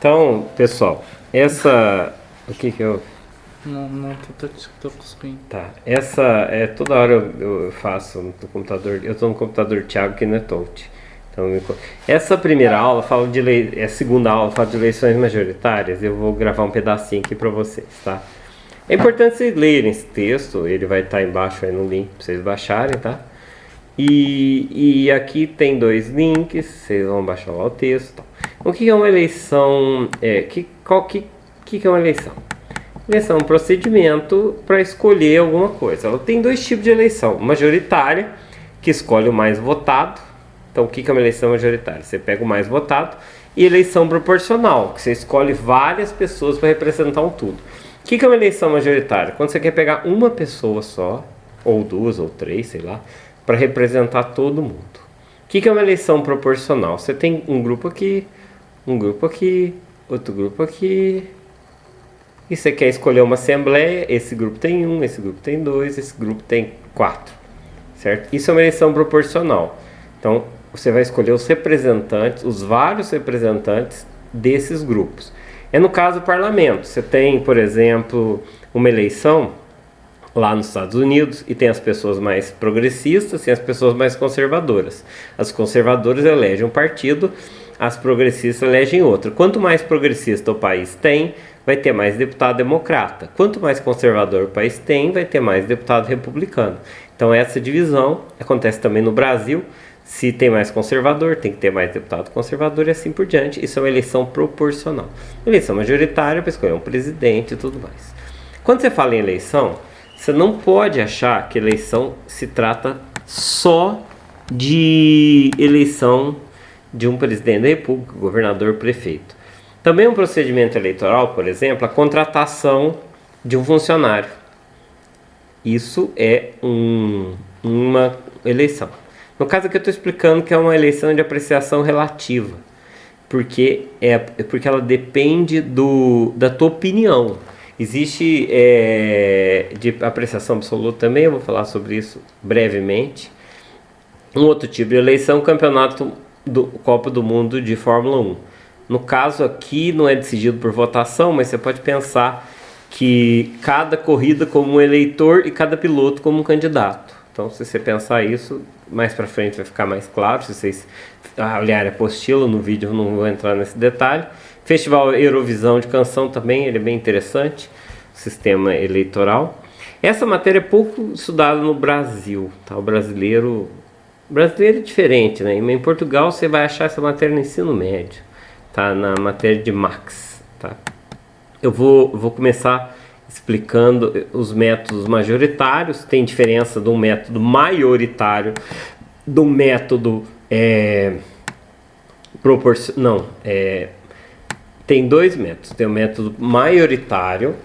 Então, pessoal, essa... O que que eu... Não tô conseguindo. Tá, essa é toda hora eu faço no computador. Eu tô no computador do Thiago que não é touch. Então, essa primeira aula fala de a segunda aula fala de eleições majoritárias. Eu vou gravar um pedacinho aqui para vocês, tá? É importante vocês lerem esse texto, ele vai estar embaixo aí no link para vocês baixarem, tá? E aqui tem dois links, vocês vão baixar lá o texto. Tá? O que é uma eleição? Que é uma eleição? Eleição é um procedimento para escolher alguma coisa. Ela tem dois tipos de eleição: majoritária, que escolhe o mais votado. Então, o que é uma eleição majoritária? Você pega o mais votado. E eleição proporcional, que você escolhe várias pessoas para representar um tudo. O que é uma eleição majoritária? Quando você quer pegar uma pessoa só, ou duas, ou três, sei lá, para representar todo mundo. O que é uma eleição proporcional? Você tem um grupo aqui, outro grupo aqui. E você quer escolher uma assembleia, esse grupo tem um, esse grupo tem dois, esse grupo tem quatro, certo? Isso é uma eleição proporcional. Então, você vai escolher os representantes, os vários representantes desses grupos. É no caso do parlamento. Você tem, por exemplo, uma eleição lá nos Estados Unidos e tem as pessoas mais progressistas e as pessoas mais conservadoras. As conservadoras elegem um partido, as progressistas elegem outro. Quanto mais progressista o país tem, vai ter mais deputado democrata. Quanto mais conservador o país tem, vai ter mais deputado republicano. Então essa divisão acontece também no Brasil. Se tem mais conservador, tem que ter mais deputado conservador e assim por diante. Isso é uma eleição proporcional. Eleição majoritária para escolher um presidente e tudo mais. Quando você fala em eleição, você não pode achar que eleição se trata só de eleição de um presidente da república, governador, prefeito. Também um procedimento eleitoral, por exemplo, a contratação de um funcionário. Isso é uma eleição. No caso aqui eu estou explicando que é uma eleição de apreciação relativa, porque ela depende da tua opinião. Existe de apreciação absoluta também, eu vou falar sobre isso brevemente. Um outro tipo de eleição, campeonato do Copa do Mundo de Fórmula 1. No caso aqui não é decidido por votação, mas você pode pensar que cada corrida como um eleitor e cada piloto como um candidato. Então, se você pensar isso, mais para frente vai ficar mais claro. Se vocês olharem a apostila no vídeo, eu não vou entrar nesse detalhe. Festival Eurovisão de canção também, ele é bem interessante, sistema eleitoral. Essa matéria é pouco estudada no Brasil, tá? O brasileiro é diferente, né? Em Portugal você vai achar essa matéria no ensino médio, tá? Na matéria de Max, tá? Eu vou começar explicando os métodos majoritários. Tem diferença de um método maioritário, de um método proporcional. Tem dois métodos. Tem o método maioritário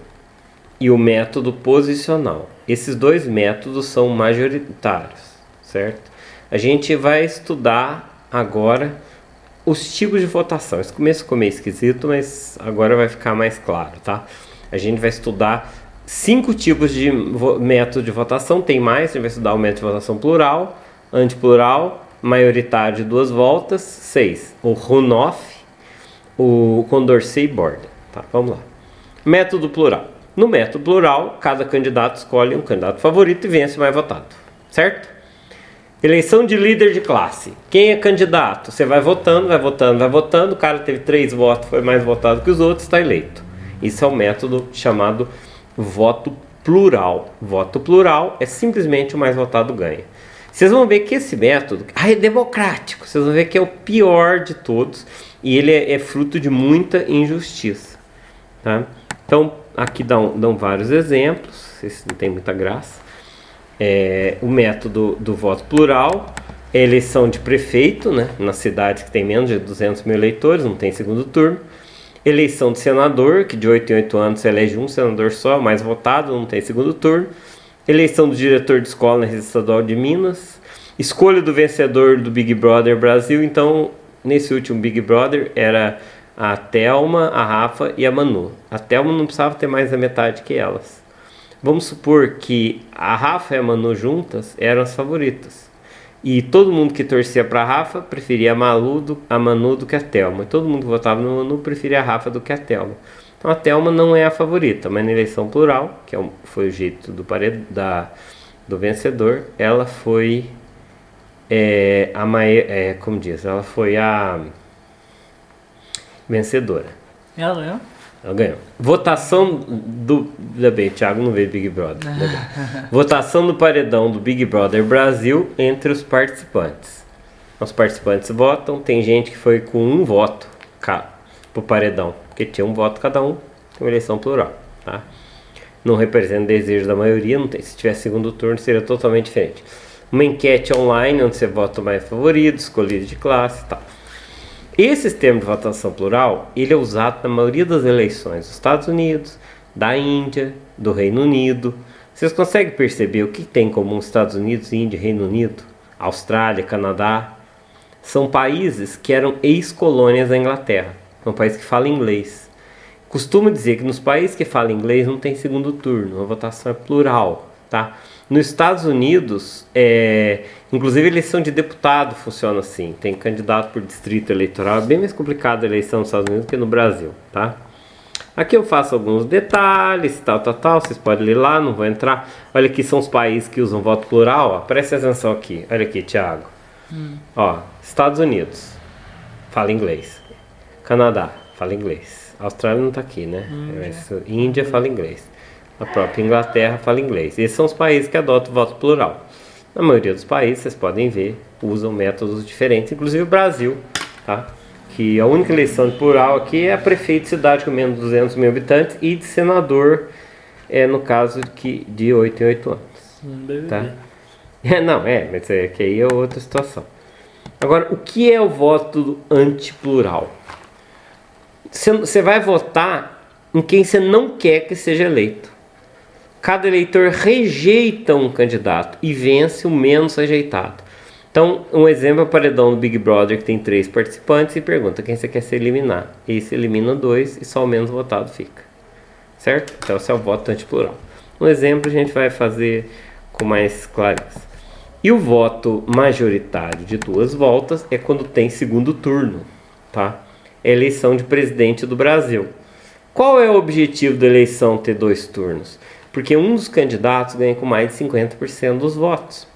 e o método posicional. Esses dois métodos são majoritários, certo? A gente vai estudar agora os tipos de votação. Esse começo ficou meio esquisito, mas agora vai ficar mais claro, tá? A gente vai estudar 5 tipos de método de votação. Tem mais, a gente vai estudar o método de votação plural, antiplural, maioritário de 2 voltas, 6. O runoff, o Condorcet e Borda. Tá, vamos lá. Método plural. No método plural, cada candidato escolhe um candidato favorito e vence o mais votado, certo? Eleição de líder de classe. Quem é candidato? Você vai votando, o cara teve 3 votos, foi mais votado que os outros, está eleito. Isso é um método chamado voto plural. Voto plural é simplesmente o mais votado ganha. Vocês vão ver que esse método é democrático. Vocês vão ver que é o pior de todos e ele é fruto de muita injustiça, tá? Então, aqui dão vários exemplos. Esse não tem muita graça. O método do voto plural é a eleição de prefeito, né, nas cidades que tem menos de 200 mil eleitores, não tem segundo turno. Eleição de senador, que de 8 em 8 anos se elege um senador só, mais votado, não tem segundo turno. Eleição do diretor de escola na rede estadual de Minas. Escolha do vencedor do Big Brother Brasil. Então, nesse último Big Brother, era a Thelma, a Rafa e a Manu. A Thelma não precisava ter mais da metade que elas. Vamos supor que a Rafa e a Manu juntas eram as favoritas. E todo mundo que torcia para a Rafa preferia a Manu do que a Thelma. E todo mundo que votava no Manu preferia a Rafa do que a Thelma. Então a Thelma não é a favorita, mas na eleição plural, que foi o jeito do vencedor, ela foi como diz, ela foi a vencedora. Ela ganhou? Ela ganhou. Votação do... Ainda bem, Thiago não veio Big Brother. Votação do paredão do Big Brother Brasil entre os participantes. Os participantes votam, tem gente que foi com um voto pro paredão, porque tinha um voto cada um, tem uma eleição plural, tá? Não representa o desejo da maioria, não tem, se tivesse segundo turno seria totalmente diferente. Uma enquete online, onde você vota o mais favorito, escolhido de classe e tal. Esse sistema de votação plural, ele é usado na maioria das eleições dos Estados Unidos, da Índia, do Reino Unido. Vocês conseguem perceber o que tem em comum Estados Unidos, Índia, Reino Unido, Austrália, Canadá? São países que eram ex-colônias da Inglaterra. São países que falam inglês. Costumo dizer que nos países que falam inglês não tem segundo turno, a votação é plural, tá? Nos Estados Unidos, inclusive a eleição de deputado funciona assim. Tem candidato por distrito eleitoral. É bem mais complicado a eleição nos Estados Unidos que no Brasil, tá? Aqui eu faço alguns detalhes, tal. Vocês podem ler lá, não vou entrar. Olha aqui, são os países que usam voto plural, ó. Presta atenção aqui. Olha aqui, Thiago. Ó, Estados Unidos, fala inglês. Canadá, fala inglês. Austrália não tá aqui, né? Índia fala inglês. A própria Inglaterra fala inglês. Esses são os países que adotam o voto plural. Na maioria dos países, vocês podem ver, usam métodos diferentes, inclusive o Brasil, tá? Que a única eleição de plural aqui é a prefeito de cidade com menos de 200 mil habitantes e de senador, no caso de 8 em 8 anos. Tá? Mas que aí é outra situação. Agora, o que é o voto antiplural? Você vai votar em quem você não quer que seja eleito. Cada eleitor rejeita um candidato e vence o menos rejeitado. Então, um exemplo é o paredão do Big Brother, que tem 3 participantes, e pergunta quem você quer se eliminar. Esse elimina 2 e só o menos votado fica. Certo? Então, esse é o voto antiplural. Um exemplo a gente vai fazer com mais clareza. E o voto majoritário de 2 voltas é quando tem segundo turno, tá? É a eleição de presidente do Brasil. Qual é o objetivo da eleição ter 2 turnos? Porque um dos candidatos ganha com mais de 50% dos votos.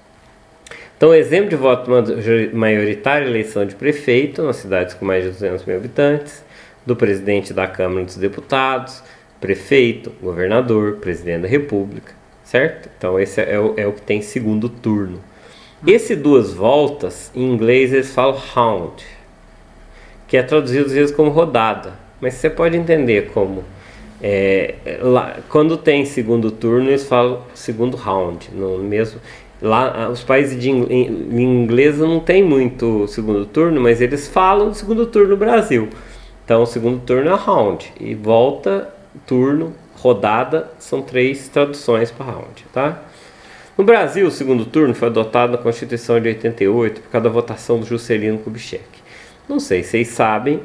Então, exemplo de voto maioritário, eleição de prefeito nas cidades com mais de 200 mil habitantes, do presidente da Câmara dos Deputados, prefeito, governador, presidente da República, certo? Então, esse é o que tem segundo turno. Esse 2 voltas, em inglês eles falam round, que é traduzido às vezes como rodada, mas você pode entender como... quando tem segundo turno, eles falam segundo round, no mesmo... Lá, os países em inglês não tem muito segundo turno, mas eles falam segundo turno no Brasil. Então, o segundo turno é round. E volta, turno, rodada, são 3 traduções para round, tá? No Brasil, o segundo turno foi adotado na Constituição de 88 por causa da votação do Juscelino Kubitschek. Não sei se vocês sabem,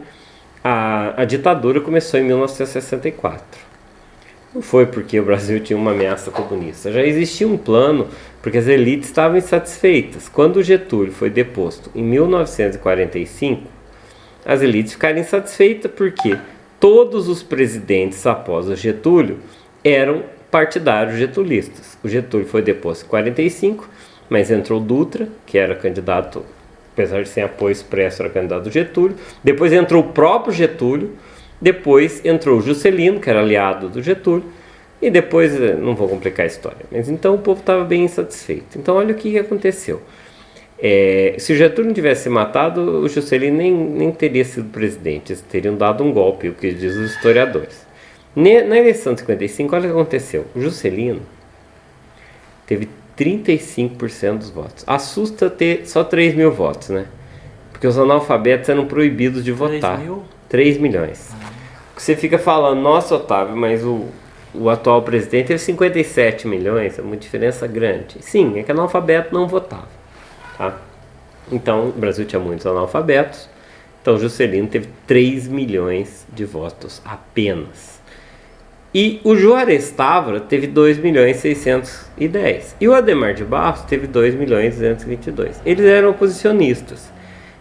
a ditadura começou em 1964. Não foi porque o Brasil tinha uma ameaça comunista. Já existia um plano, porque as elites estavam insatisfeitas. Quando o Getúlio foi deposto em 1945, as elites ficaram insatisfeitas porque todos os presidentes após o Getúlio eram partidários getulistas. O Getúlio foi deposto em 45, mas entrou o Dutra, que era candidato, apesar de sem apoio expresso, era candidato do Getúlio. Depois entrou o próprio Getúlio. Depois entrou o Juscelino, que era aliado do Getúlio, e depois, não vou complicar a história, mas então o povo estava bem insatisfeito. Então olha o que aconteceu. Se o Getúlio não tivesse matado, o Juscelino nem teria sido presidente, eles teriam dado um golpe, o que diz os historiadores. Na eleição de 55, olha o que aconteceu. O Juscelino teve 35% dos votos. Assusta ter só 3 mil votos, né? Porque os analfabetos eram proibidos de votar. 3 mil? 3 milhões. Você fica falando, nossa, Otávio, mas o atual presidente teve 57 milhões, é uma diferença grande. Sim, é que analfabeto não votava, tá? Então, o Brasil tinha muitos analfabetos, então Juscelino teve 3 milhões de votos apenas. E o Juarez Távora teve 2.610.000. E o Adhemar de Barros teve 2.222.000. Eles eram oposicionistas.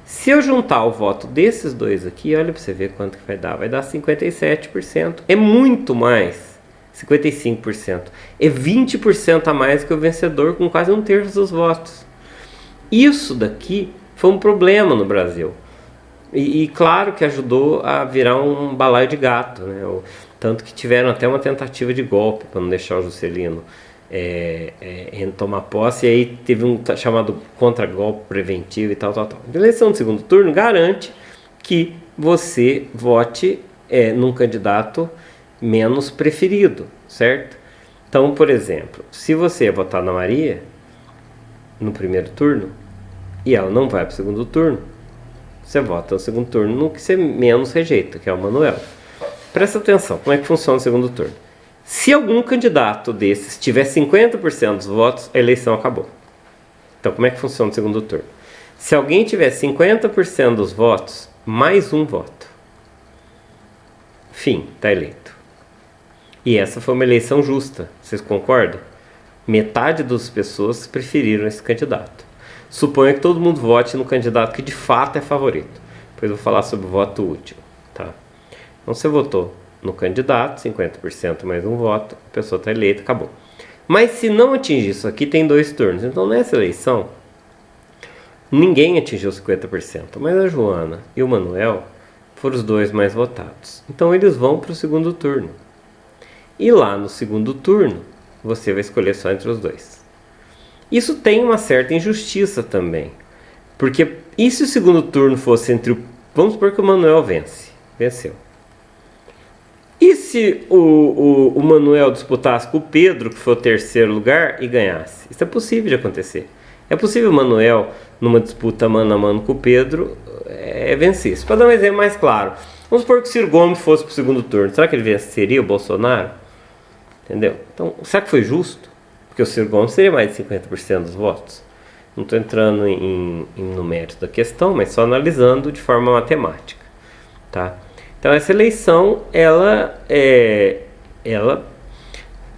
Se eu juntar o voto desses dois aqui, olha para você ver quanto que vai dar. Vai dar 57%. É muito mais. 55%. É 20% a mais que o vencedor, com quase 1/3 dos votos. Isso daqui foi um problema no Brasil. E claro que ajudou a virar um balaio de gato, né? Tanto que tiveram até uma tentativa de golpe para não deixar o Juscelino tomar posse. E aí teve um chamado contra-golpe preventivo e tal. A eleição do segundo turno garante que você vote num candidato menos preferido, certo? Então, por exemplo, se você votar na Maria no primeiro turno e ela não vai para o segundo turno, você vota no segundo turno no que você menos rejeita, que é o Manuel. Presta atenção, como é que funciona o segundo turno? Se algum candidato desses tiver 50% dos votos, a eleição acabou. Então, como é que funciona o segundo turno? Se alguém tiver 50% dos votos, mais um voto. Fim, está eleito. E essa foi uma eleição justa, vocês concordam? Metade das pessoas preferiram esse candidato. Suponha que todo mundo vote no candidato que de fato é favorito. Depois eu vou falar sobre o voto útil. Tá? Então você votou no candidato, 50% mais um voto, a pessoa está eleita, acabou. Mas se não atingir isso aqui, tem 2 turnos. Então nessa eleição, ninguém atingiu 50%, mas a Joana e o Manuel foram os 2 mais votados. Então eles vão para o segundo turno. E lá no segundo turno, você vai escolher só entre os 2. Isso tem uma certa injustiça também. Porque e se o segundo turno fosse entre o... Vamos supor que o Manuel venceu. E se o Manuel disputasse com o Pedro, que foi o terceiro lugar, e ganhasse? Isso é possível de acontecer. É possível o Manuel, numa disputa mano a mano com o Pedro, vencesse. Para dar um exemplo mais claro, vamos supor que o Ciro Gomes fosse para o segundo turno. Será que ele venceria o Bolsonaro? Entendeu? Então, será que foi justo? Porque o Ciro Gomes seria mais de 50% dos votos. Não estou entrando no mérito da questão, mas só analisando de forma matemática. Tá? Então, essa eleição, ela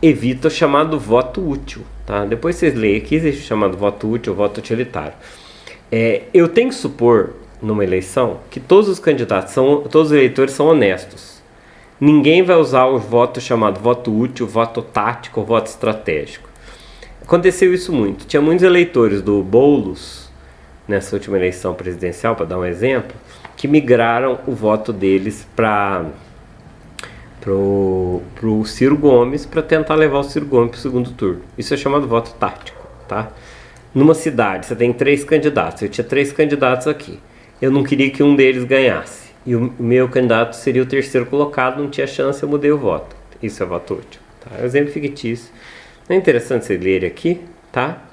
evita o chamado voto útil. Tá? Depois vocês leem aqui, existe o chamado voto útil, voto utilitário. Eu tenho que supor, numa eleição, que todos os candidatos, todos os eleitores são honestos. Ninguém vai usar o voto chamado voto útil, voto tático ou voto estratégico. Aconteceu isso muito. Tinha muitos eleitores do Boulos, nessa última eleição presidencial, para dar um exemplo, que migraram o voto deles para o Ciro Gomes, para tentar levar o Ciro Gomes para o segundo turno. Isso é chamado voto tático. Tá? Numa cidade, você tem 3 candidatos. Eu tinha 3 candidatos aqui. Eu não queria que um deles ganhasse. E o meu candidato seria o terceiro colocado, não tinha chance, eu mudei o voto. Isso é voto útil. Tá? É um exemplo fictício. É interessante vocês lerem aqui, tá?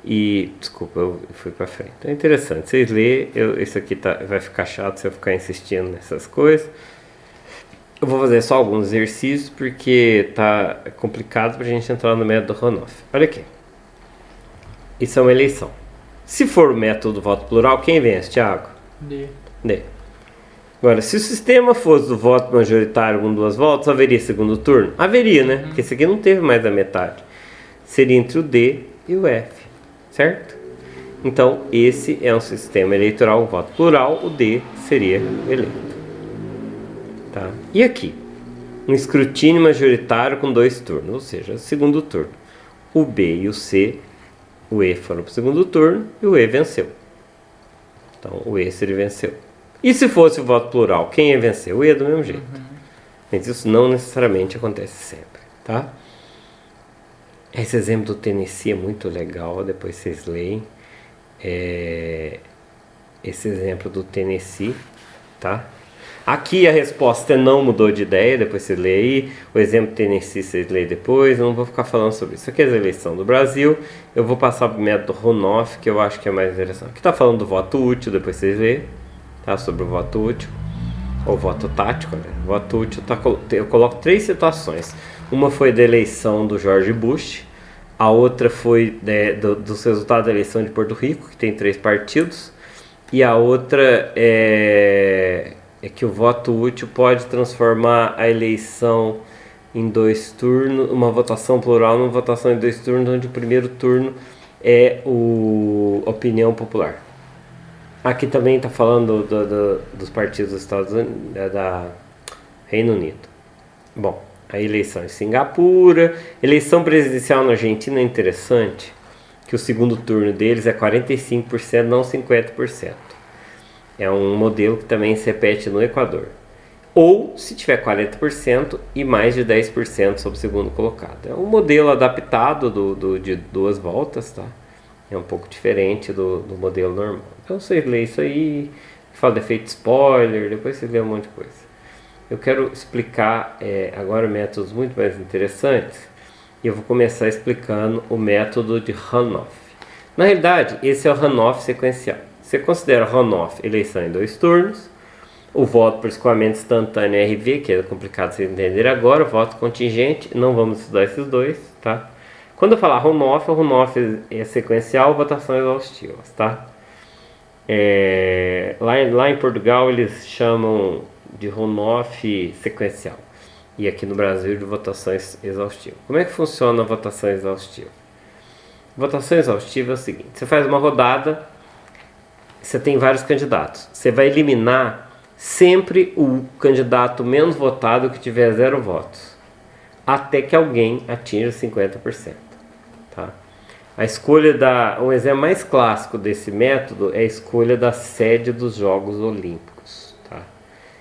E, desculpa, eu fui para frente. É interessante vocês lerem. Isso aqui vai ficar chato se eu ficar insistindo nessas coisas. Eu vou fazer só alguns exercícios, porque tá complicado para a gente entrar no método Ronoff. Olha aqui. Isso é uma eleição. Se for o método do voto plural, quem vence, Thiago? D. Agora, se o sistema fosse do voto majoritário com 2 votos, haveria segundo turno? Haveria, né? Porque esse aqui não teve mais da metade. Seria entre o D e o F, certo? Então, esse é um sistema eleitoral, um voto plural, o D seria eleito. Tá? E aqui? Um escrutínio majoritário com 2 turnos, ou seja, segundo turno. O B e o C, o E foram para o segundo turno e o E venceu. Então, o E seria venceu. E se fosse o voto plural, quem ia vencer? O E do mesmo jeito. Mas isso não necessariamente acontece sempre, tá? Esse exemplo do Tennessee é muito legal, depois vocês leem. Esse exemplo do Tennessee, tá? Aqui a resposta não mudou de ideia, depois você lê aí. O exemplo do Tennessee vocês leem depois, eu não vou ficar falando sobre isso. Aqui é a eleição do Brasil, eu vou passar para o método Ronoff, que eu acho que é mais interessante. Aqui está falando do voto útil, depois vocês leem. Tá, sobre o voto útil ou voto tático, né? Voto útil, eu coloco 3 situações. Uma foi da eleição do George Bush, a outra foi dos resultados da eleição de Porto Rico, que tem 3 partidos, e a outra é que o voto útil pode transformar a eleição em 2 turnos, uma votação plural numa votação em 2 turnos, onde o primeiro turno é opinião popular. Aqui também está falando dos partidos dos Estados Unidos, da Reino Unido. Bom, a eleição em Singapura, eleição presidencial na Argentina é interessante, que o segundo turno deles é 45%, não 50%. É um modelo que também se repete no Equador. Ou se tiver 40% e mais de 10% sobre o segundo colocado. É um modelo adaptado de 2 voltas, tá? É um pouco diferente do modelo normal. Então você lê isso aí, fala de efeito spoiler, depois você lê um monte de coisa. Eu quero explicar agora métodos muito mais interessantes e eu vou começar explicando o método de runoff. Na realidade, esse é o runoff sequencial. Você considera runoff eleição em 2 turnos, o voto por escoamento instantâneo RV, que é complicado vocês entenderem agora, o voto contingente, não vamos estudar esses dois, tá? Quando eu falar runoff, o runoff é sequencial, votação exaustiva, tá? Lá em Portugal eles chamam de runoff sequencial e aqui no Brasil de votação exaustiva. Como é que funciona a votação exaustiva? Votação exaustiva é o seguinte: você faz uma rodada, você tem vários candidatos, você vai eliminar sempre o candidato menos votado que tiver 0 votos, até que alguém atinja 50%. Tá? A escolha um exemplo mais clássico desse método é a escolha da sede dos Jogos Olímpicos. Tá?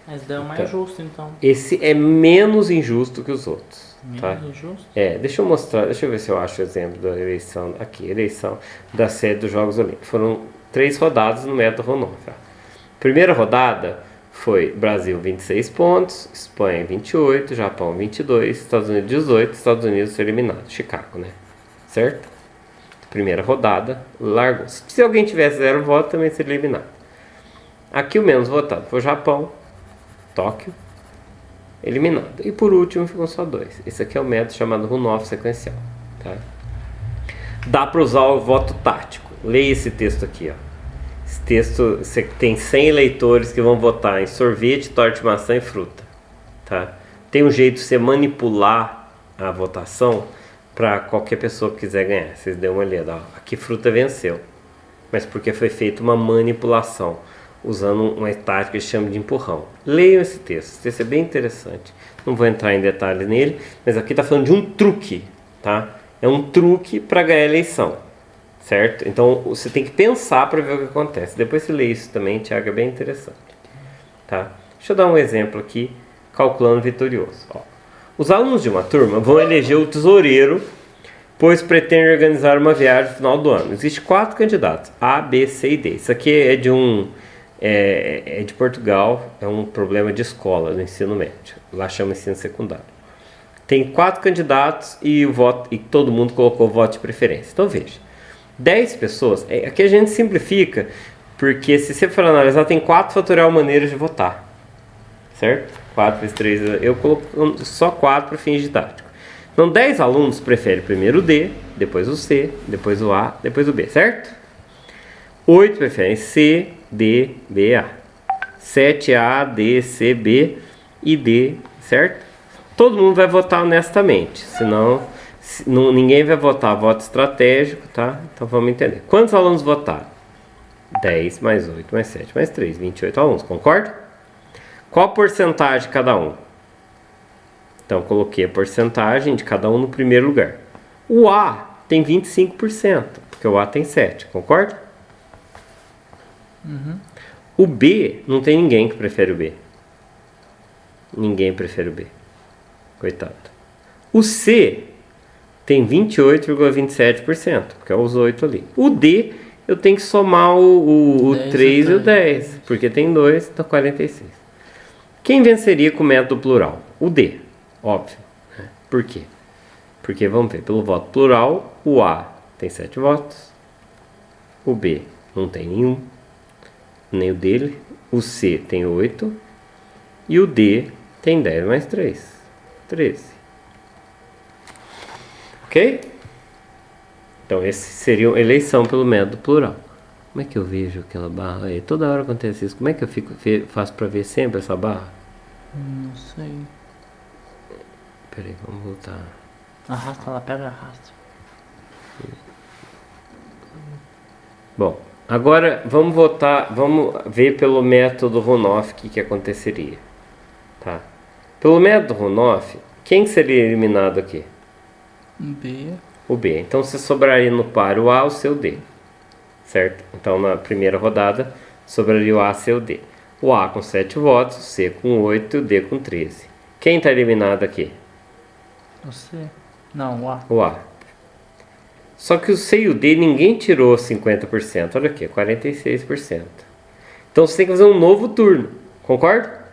Mas deu mais justo, então. Esse é menos injusto que os outros. Menos tá? injusto? Deixa eu ver se eu acho o exemplo da eleição aqui. Eleição da sede dos Jogos Olímpicos. Foram 3 rodadas no método Runoff. Primeira rodada foi Brasil 26 pontos, Espanha 28, Japão 22, Estados Unidos 18, Estados Unidos eliminado, Chicago, né? Certo? Primeira rodada, largou. Se alguém tivesse 0 voto, também seria eliminado. Aqui o menos votado foi o Japão, Tóquio, eliminado. E por último ficou só 2. Esse aqui é o método chamado runoff sequencial. Tá? Dá para usar o voto tático. Leia esse texto aqui, ó. Esse texto, você tem 100 eleitores que vão votar em sorvete, torta de maçã e fruta. Tá? Tem um jeito de você manipular a votação para qualquer pessoa que quiser ganhar. Vocês dêem uma olhada. Ó. Aqui fruta venceu. Mas porque foi feita uma manipulação, usando uma tática que chama de empurrão. Leiam esse texto. Esse texto é bem interessante. Não vou entrar em detalhes nele, mas aqui está falando de um truque. Tá? É um truque para ganhar a eleição. Certo? Então você tem que pensar para ver o que acontece. Depois você lê isso também, Thiago, é bem interessante. Tá? Deixa eu dar um exemplo aqui, calculando vitorioso. Ó. Os alunos de uma turma vão eleger o tesoureiro, pois pretendem organizar uma viagem no final do ano. Existem 4 candidatos, A, B, C e D. Isso aqui é de Portugal, é um problema de escola, no ensino médio. Lá chama ensino secundário. Tem 4 candidatos e todo mundo colocou voto de preferência. Então veja. 10 pessoas, aqui a gente simplifica, porque se você for analisar, tem 4 fatorial maneiras de votar, certo? 4 vezes 3, eu coloco só 4 para fins didáticos. Então 10 alunos preferem primeiro o D, depois o C, depois o A, depois o B, certo? 8 preferem C, D, B, A. 7 A, D, C, B e D, certo? Todo mundo vai votar honestamente, senão ninguém vai votar voto estratégico, tá? Então vamos entender. Quantos alunos votaram? 10 mais 8 mais 7 mais 3, 28 alunos, concorda? Qual a porcentagem de cada um? Então coloquei a porcentagem de cada um no primeiro lugar. O A tem 25%, porque o A tem 7, concorda? Uhum. O B, não tem ninguém que prefere o B. Ninguém prefere o B. Coitado. O C tem 28,27%, porque é os 8 ali. O D, eu tenho que somar o 3 e o 10, porque tem 2, então 46. Quem venceria com o método plural? O D, óbvio. Né? Por quê? Porque, vamos ver, pelo voto plural, o A tem 7 votos, o B não tem nenhum, nem o dele, o C tem 8, e o D tem 10 mais 3, 13. Ok? Então, esse seria a eleição pelo método plural. Como é que eu vejo aquela barra aí? Toda hora acontece isso. Como é que eu faço pra ver sempre essa barra? Não sei. Peraí, vamos voltar. Arrasta lá, pega e arrasta. Bom, agora vamos ver pelo método Runoff o que aconteceria. Tá? Pelo método Runoff, quem seria eliminado aqui? B. O B. Então você sobraria no par o A, o seu D. Certo? Então na primeira rodada sobraria o A, seu D. O A com 7 votos, o C com 8 e o D com 13. Quem está eliminado aqui? O C. Não, o A. O A. Só que o C e o D ninguém tirou 50%. Olha aqui, 46%. Então você tem que fazer um novo turno. Concorda?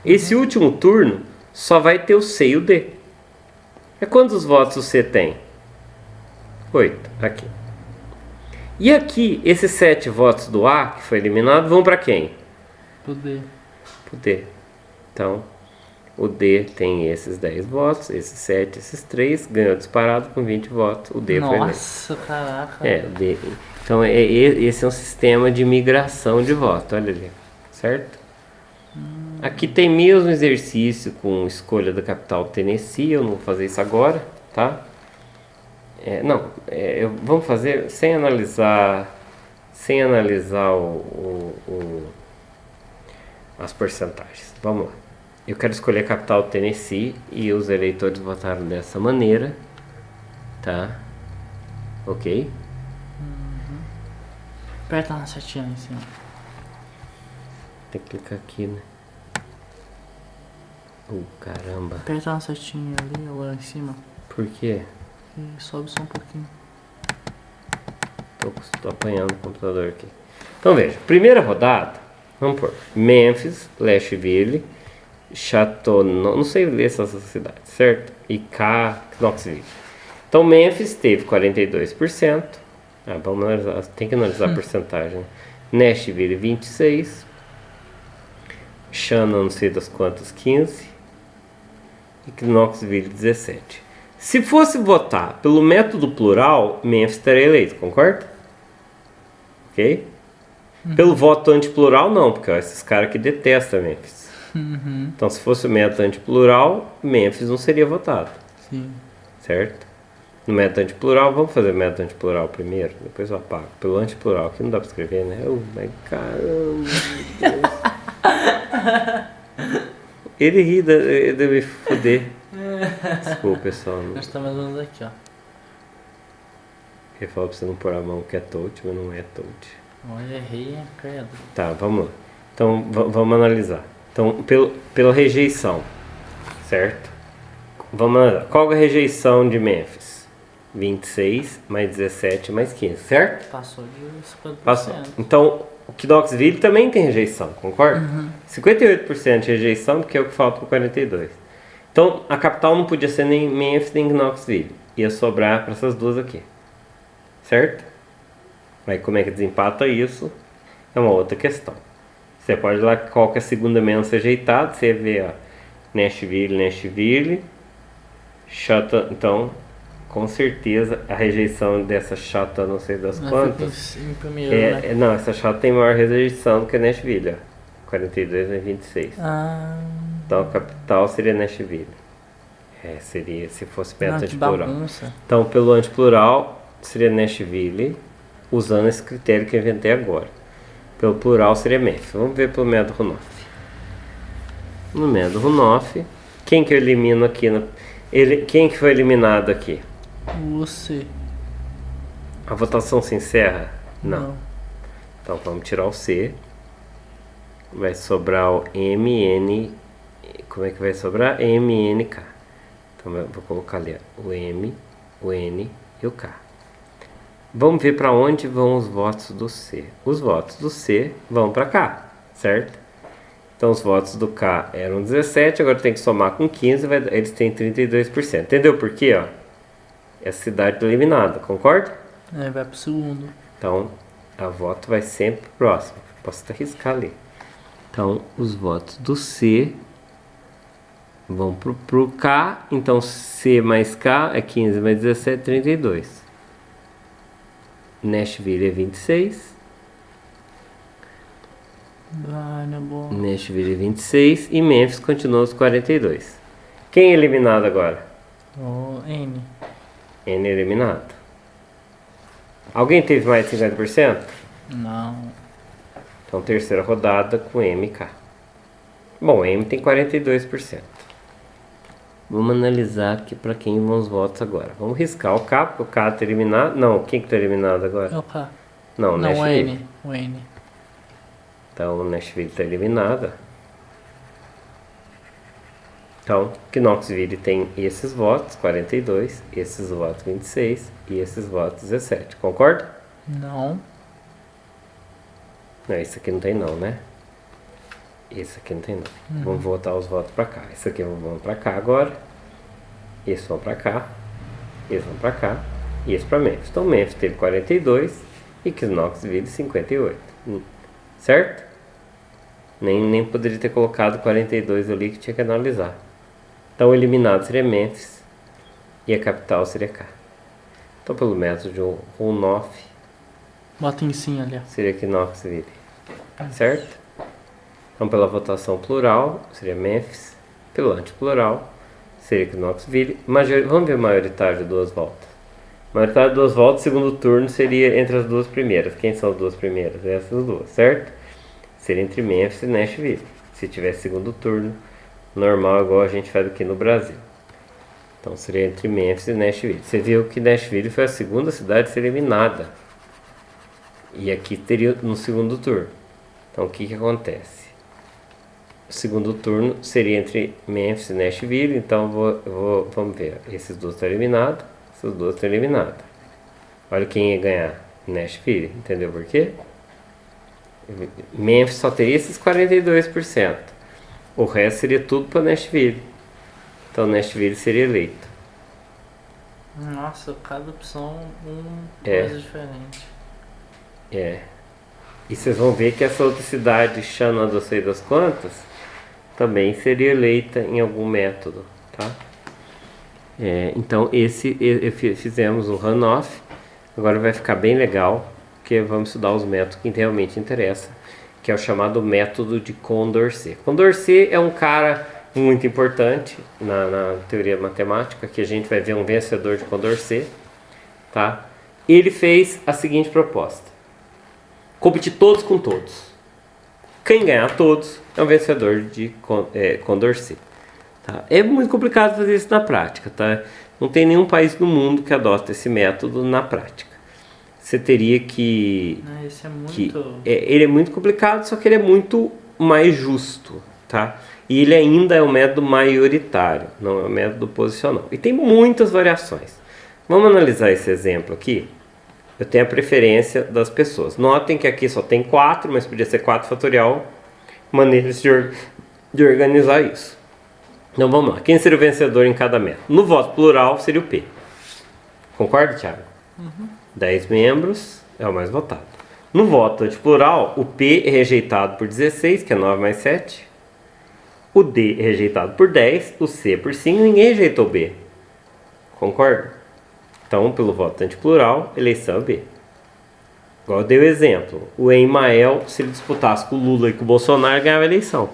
Esse último turno só vai ter o C e o D. É quantos votos o C tem? 8. Aqui. E aqui, esses 7 votos do A, que foi eliminado, vão para quem? Pro D. Pro D. Então, o D tem esses 10 votos, esses 7, esses 3, ganhou disparado com 20 votos. O D foi eleito. Nossa, caraca. O D. Então, esse é um sistema de migração de voto, olha ali. Certo? Aqui tem mesmo exercício com escolha da capital Tennessee, eu não vou fazer isso agora, tá? Vamos fazer sem analisar as porcentagens. Vamos lá. Eu quero escolher a capital Tennessee e os eleitores votaram dessa maneira, tá? Ok? Aperta na setinha lá em cima. Tem que clicar aqui, né? Caramba. Aperta na setinha ali ou lá em cima. Por quê? E sobe só um pouquinho. Tô apanhando o computador aqui. Então veja, primeira rodada, vamos por Memphis, Nashville, Chattanooga, não sei ler essas cidades, certo? E Knoxville. Então Memphis teve 42%. Vamos analisar, tem que analisar a porcentagem. Nashville 26%. Shannon não sei das quantas, 15%. E Knoxville 17%. Se fosse votar pelo método plural, Memphis estaria eleito, concorda? Ok? Pelo voto antiplural, não, porque esses caras que detestam Memphis. Então, se fosse o método antiplural, Memphis não seria votado. Sim. Certo? No método antiplural, vamos fazer o método antiplural primeiro, depois eu apago. Pelo antiplural, aqui não dá pra escrever, né? Caramba, Ele ri de me foder. Desculpa, pessoal. Nós estamos vendo aqui, ó. Eu falo pra você não pôr a mão que é touch, mas não é touch. Olha, errei, credo. Tá, vamos lá. Então, vamos analisar. Então, pela rejeição, certo? Vamos analisar. Qual é a rejeição de Memphis? 26 mais 17 mais 15, certo? Passou de 50%. Passou. Então, o Knoxville também tem rejeição, concorda? 58% de rejeição, porque é o que falta para 42%. Então, a capital não podia ser nem Memphis nem Knoxville. Ia sobrar para essas duas aqui. Certo? Aí como é que desempata isso? É uma outra questão. Você pode ir lá, qual que é a segunda menos rejeitada. Você vê, ó, Nashville, então, com certeza, a rejeição dessa chata, não sei das quantas. Em primeiro, né? Não, essa chata tem maior rejeição do que Nashville, ó. 42 a 26. Então a capital seria Nashville. Seria se fosse método antiplural. Então pelo antiplural seria Nashville, usando esse critério que eu inventei agora. Pelo plural seria Memphis. Vamos ver pelo método Runoff. No método Runoff, quem que eu elimino aqui? Quem que foi eliminado aqui? Você. A votação se encerra? Não. Então vamos tirar o C. Vai sobrar o MN. Como é que vai sobrar? MNK. Então eu vou colocar ali o M, o N e o K. Vamos ver para onde vão os votos do C. Os votos do C vão para cá, certo? Então os votos do K eram 17, agora tem que somar com 15, eles têm 32%. Entendeu por quê? Ó? Essa cidade eliminada, concorda? Vai pro segundo. Então a voto vai sempre próximo. Posso até riscar ali. Então os votos do C vão pro K, então C mais K é 15 mais 17, 32. Nashville é 26, Ai, não é bom. Nashville 26 e Memphis continua os 42. Quem é eliminado agora? O N. N eliminado. Alguém teve mais de 50%? Não. Então, terceira rodada com MK. Bom, M tem 42%. Vamos analisar aqui para quem vão os votos agora. Vamos riscar o K, porque o K está eliminado. Não, quem que está eliminado agora? É o K. Não, Não, o Nashville. N. O N. Então, Nashville está eliminada. Então, Knoxville tem esses votos, 42, esses votos, 26 e esses votos, 17. Concorda? Não. Não, esse aqui não tem não, né? Esse aqui não tem não. Vamos voltar os votos pra cá. Esse aqui vão pra cá agora. Esse vão pra cá. Esse vão pra cá. E esse pra Memphis. Então Memphis teve 42 e Knoxville 58. Certo? Nem poderia ter colocado 42 ali que tinha que analisar. Então o eliminado seria Memphis e a capital seria cá. Então pelo método de Runoff Bota em sim ali, ó. seria Knoxville. Certo? Então, pela votação plural, seria Memphis. Pelo antiplural, seria Knoxville. Vamos ver maioritário de 2 voltas. Maioritário de 2 voltas, segundo turno, seria entre as duas primeiras. Quem são as duas primeiras? Essas duas, certo? Seria entre Memphis e Nashville. Se tivesse segundo turno, normal, igual a gente faz aqui no Brasil. Então, seria entre Memphis e Nashville. Você viu que Nashville foi a segunda cidade a ser eliminada. E aqui teria no segundo turno. Então, o que acontece? O segundo turno seria entre Memphis e Nashville. Então, vamos ver. Esses dois estão eliminados. Essas duas estão eliminadas. Olha quem ia ganhar. Nashville. Entendeu por quê? Memphis só teria esses 42%. O resto seria tudo para Nashville. Então, Nashville seria eleito. Nossa, cada opção É. coisa diferente. É. E vocês vão ver que essa outra cidade, Shannon, não sei das quantas, também seria eleita em algum método, tá? Então fizemos o runoff. Agora vai ficar bem legal, porque vamos estudar os métodos que realmente interessam, que é o chamado método de Condorcet. Condorcet é um cara muito importante na teoria matemática, que a gente vai ver um vencedor de Condorcet, tá? Ele fez a seguinte proposta: competir todos com todos. Quem ganhar todos é um vencedor de Condorcet. Tá? É muito complicado fazer isso na prática, tá? Não tem nenhum país no mundo que adota esse método na prática. Você teria que... Esse é muito... ele é muito complicado, só que ele é muito mais justo, tá? E ele ainda é um método maioritário, não é um método posicional. E tem muitas variações. Vamos analisar esse exemplo aqui. Eu tenho a preferência das pessoas. Notem que aqui só tem 4, mas podia ser 4 fatorial. Maneiras de organizar isso. Então vamos lá. Quem seria o vencedor em cada método? No voto plural seria o P. Concorda, Thiago? 10 membros é o mais votado. No voto antiplural, o P é rejeitado por 16, que é 9 mais 7. O D é rejeitado por 10. O C por 5. Ninguém rejeitou o B. Concorda? Então, pelo voto antiplural, eleição B. Igual eu dei o exemplo. O Emael, se ele disputasse com o Lula e com o Bolsonaro, ganhava a eleição.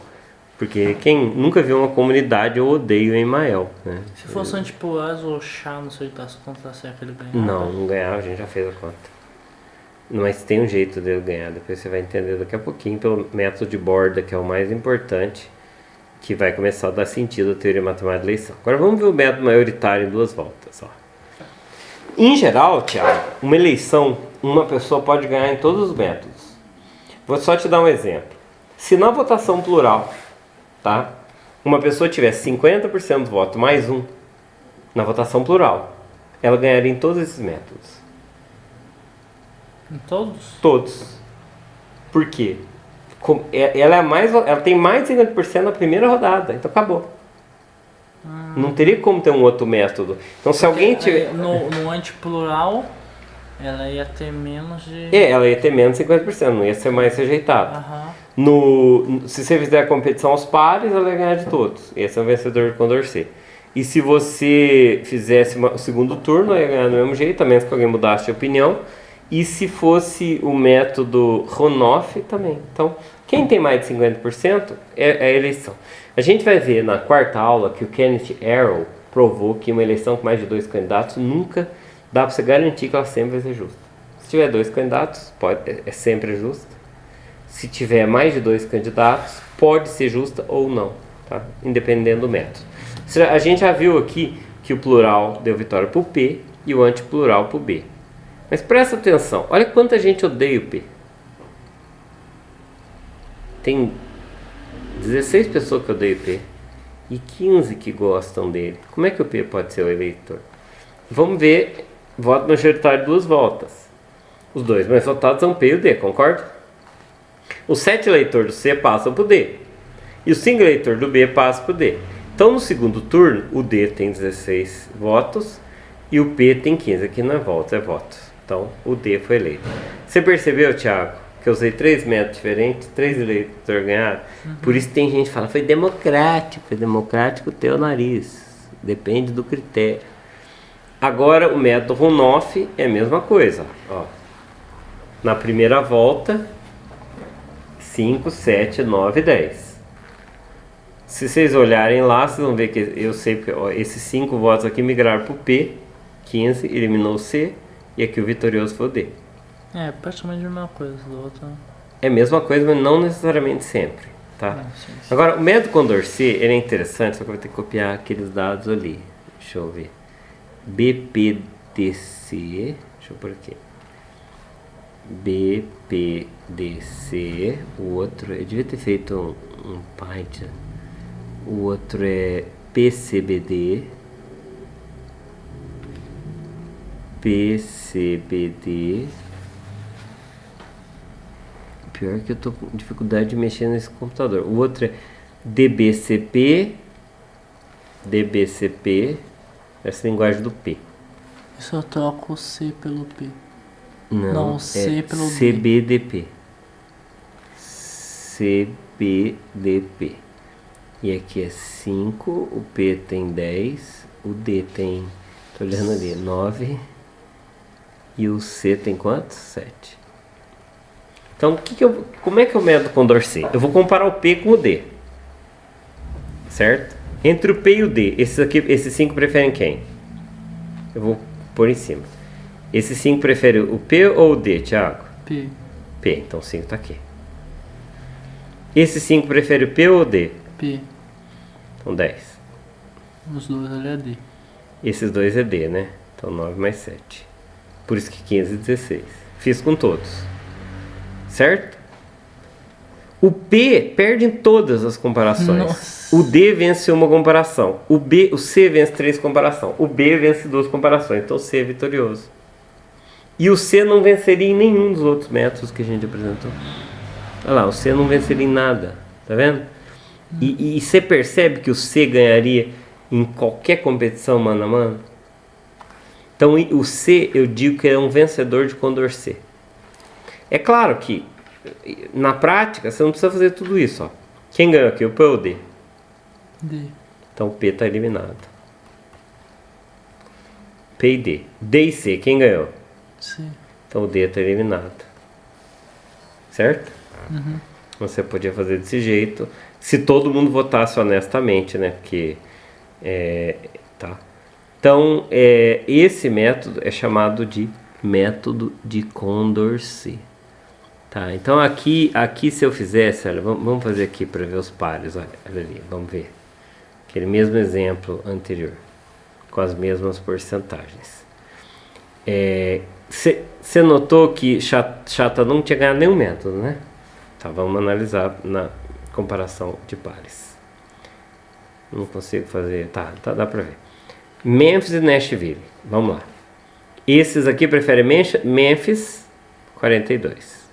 Porque quem nunca viu uma comunidade, eu odeio o Emael. Né? Se fosse antipolares ou chá, não sei das contas, será que ele ganhava? Não ganhava, a gente já fez a conta. Mas tem um jeito dele ganhar, depois você vai entender daqui a pouquinho, pelo método de borda, que é o mais importante, que vai começar a dar sentido à teoria matemática da eleição. Agora vamos ver o método maioritário em 2 voltas. Ó. Em geral, Thiago, uma eleição, uma pessoa pode ganhar em todos os métodos. Vou só te dar um exemplo. Se na votação plural, tá, uma pessoa tivesse 50% do voto mais um na votação plural, ela ganharia em todos esses métodos. Em todos? Todos. Por quê? Ela tem mais de 50% na primeira rodada, então acabou. Não teria como ter um outro método. Então se alguém tiver... No antiplural, ela ia ter menos de... ela ia ter menos de 50%, não ia ser mais rejeitada. Se você fizer a competição aos pares, ela ia ganhar de todos. Esse é o vencedor de Condorcet. E se você fizesse o segundo turno, ela ia ganhar do mesmo jeito, a menos que alguém mudasse de opinião. E se fosse o método Runoff, também. Então, Quem tem mais de 50% é a eleição. A gente vai ver na quarta aula que o Kenneth Arrow provou que uma eleição com mais de 2 candidatos nunca dá para você garantir que ela sempre vai ser justa. Se tiver 2 candidatos, é sempre justa. Se tiver mais de 2 candidatos, pode ser justa ou não, tá? Independendo do método. A gente já viu aqui que o plural deu vitória para o P e o antiplural para o B. Mas presta atenção, olha quanta gente odeia o P. Tem 16 pessoas que odeiam o P e 15 que gostam dele. Como é que o P pode ser o eleitor? Vamos ver, voto majoritário 2 voltas. Os 2 mais votados são o P e o D, concorda? Os 7 eleitores do C passam para o D. E os 5 eleitores do B passam para o D. Então, no segundo turno, o D tem 16 votos e o P tem 15. Aqui não é votos, é votos. Então, o D foi eleito. Você percebeu, Thiago, que eu usei 3 métodos diferentes, 3 eleitores ganharam? Por isso tem gente que fala, foi democrático o teu nariz. Depende do critério. Agora, o método runoff é a mesma coisa. Ó. Na primeira volta, 5, 7, 9, 10. Se vocês olharem lá, vocês vão ver que eu sei que ó, esses 5 votos aqui migraram para o P, 15, eliminou o C, e aqui o vitorioso foi o D. É, praticamente a mesma coisa do outro. É a mesma coisa, mas não necessariamente sempre, tá? Sim. Agora, o método Condorcet, ele é interessante, só que eu vou ter que copiar aqueles dados ali. Deixa eu ver. BPDC, deixa eu pôr aqui. BPDC, o outro, eu devia ter feito um Python. O outro é PCBD. Pior que eu tô com dificuldade de mexer nesse computador. O outro é DBCP. Essa é a linguagem do P. Isso eu troco o C pelo P. Não, o C pelo B. CBDP. CBDP. E aqui é 5, o P tem 10, o D tem, tô olhando ali, 9 e o C tem quantos? 7. Então, como é que eu medo o Condorcet? Eu vou comparar o P com o D, certo? Entre o P e o D, esses 5 preferem quem? Eu vou pôr em cima. Esses 5 preferem o P ou o D, Thiago? P. P, então 5 tá aqui. Esses 5 preferem o P ou o D? P. Então 10. Os 2 ali é D. Esses 2 é D, né? Então 9 mais 7. Por isso que 15 e 16. Fiz com todos. Certo? O P perde em todas as comparações. Nossa. O D vence uma comparação. O C vence 3 comparações. O B vence 2 comparações. Então o C é vitorioso. E o C não venceria em nenhum dos outros métodos que a gente apresentou. Olha lá, o C não venceria em nada. Tá vendo? E você percebe que o C ganharia em qualquer competição mano a mano? Então o C eu digo que é um vencedor de Condorcet. É claro que na prática você não precisa fazer tudo isso. Ó. Quem ganhou aqui? O P ou o D? D. Então o P está eliminado. P e D. D e C, quem ganhou? C. Então o D está eliminado. Certo? Uhum. Você podia fazer desse jeito. Se todo mundo votasse honestamente, né? Porque, tá. Então, esse método é chamado de método de Condorcet. Tá, então aqui se eu fizesse, olha, vamos fazer aqui para ver os pares, olha ali, vamos ver. Aquele mesmo exemplo anterior, com as mesmas porcentagens. Você notou que Chata não tinha ganhado nenhum método, né? Tá, vamos analisar na comparação de pares. Não consigo fazer. Tá, dá pra ver. Memphis e Nashville. Vamos lá. Esses aqui preferem Memphis, 42.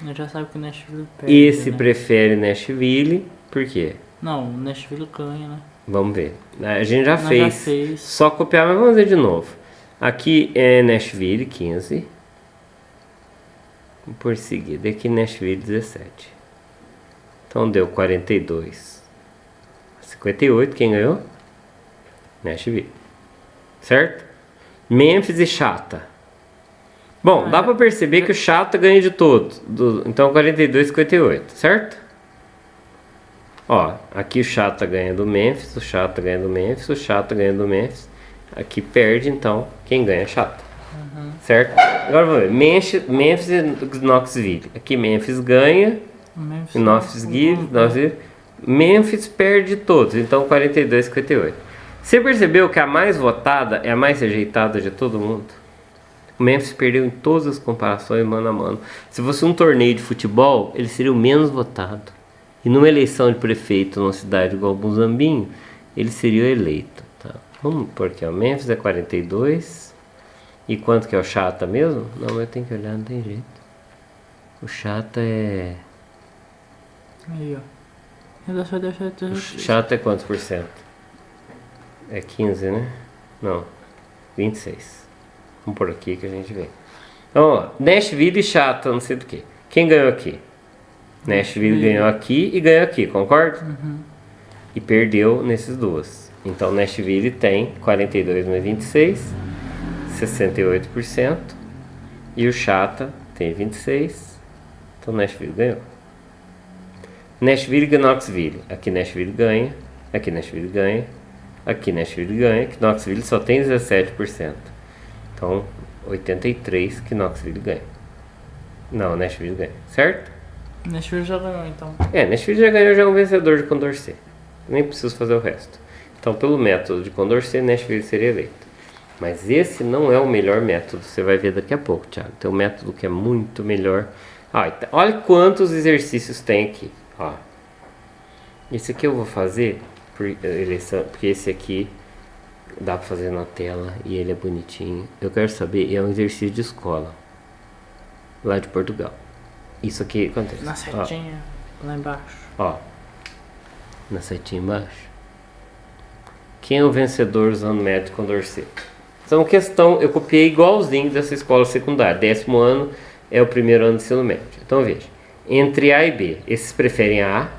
Eu já sabe que o Nashville perde. Esse né? prefere Nashville, por quê? Não, o Nashville ganha, né? Vamos ver. A gente já Nós fez. já fez. Só copiar, mas vamos fazer de novo. Aqui é Nashville, 15. Por seguida, aqui Nashville, 17. Então deu 42. 58, quem ganhou? Nashville. Certo? Memphis e Chata. Bom, dá pra perceber que o Chata ganha de todos. Então 42 e 58, certo? Ó, aqui o Chata ganha do Memphis, o Chata ganha do Memphis, o Chata ganha do Memphis. Aqui perde, então quem ganha é Chata. Certo? Agora vamos ver. Memphis e Knoxville. Aqui Memphis ganha. Memphis perde todos. Então 42, 58. Você percebeu que a mais votada é a mais rejeitada de todo mundo? O Memphis perdeu em todas as comparações mano a mano. Se fosse um torneio de futebol, ele seria o menos votado. E numa eleição de prefeito numa cidade igual Muzambinho, ele seria eleito. Tá? Vamos por aqui, o Memphis é 42. E quanto que é o Chata mesmo? Não, eu tenho que olhar, não tem jeito. O Chata é... Aí, ó. O Chata é quantos por cento? É 15, né? Não, 26. Vamos por aqui que a gente vê. Então, ó, Nashville e Chata, não sei do que. Quem ganhou aqui? Nashville ganhou aqui e ganhou aqui, concorda? E perdeu nesses duas. Então Nashville tem 42 mais 26, 68%. E o Chata tem 26. Então Nashville ganhou. Nashville e Knoxville. Aqui Nashville ganha. Aqui Nashville ganha. Aqui Nashville ganha. Que Knoxville só tem 17%. Então 83 que Knoxville ganha. Não, Nashville ganha. Certo? Nashville já ganhou, então. Nashville já ganhou, já é um vencedor de Condorcet. Nem preciso fazer o resto. Então, pelo método de Condorcet, Nashville seria eleito. Mas esse não é o melhor método, você vai ver daqui a pouco, Thiago. Tem um método que é muito melhor. Olha quantos exercícios tem aqui. Ó. Esse aqui eu vou fazer por eleição, porque esse aqui dá pra fazer na tela e ele é bonitinho. Eu quero saber, é um exercício de escola, lá de Portugal. Isso aqui acontece. Na setinha, lá embaixo. Ó, na setinha embaixo. Quem é o vencedor usando o método Condorcet? Essa é uma questão, eu copiei igualzinho dessa escola secundária. 10º ano é o primeiro ano de ensino médio. Então veja, entre A e B, esses preferem A,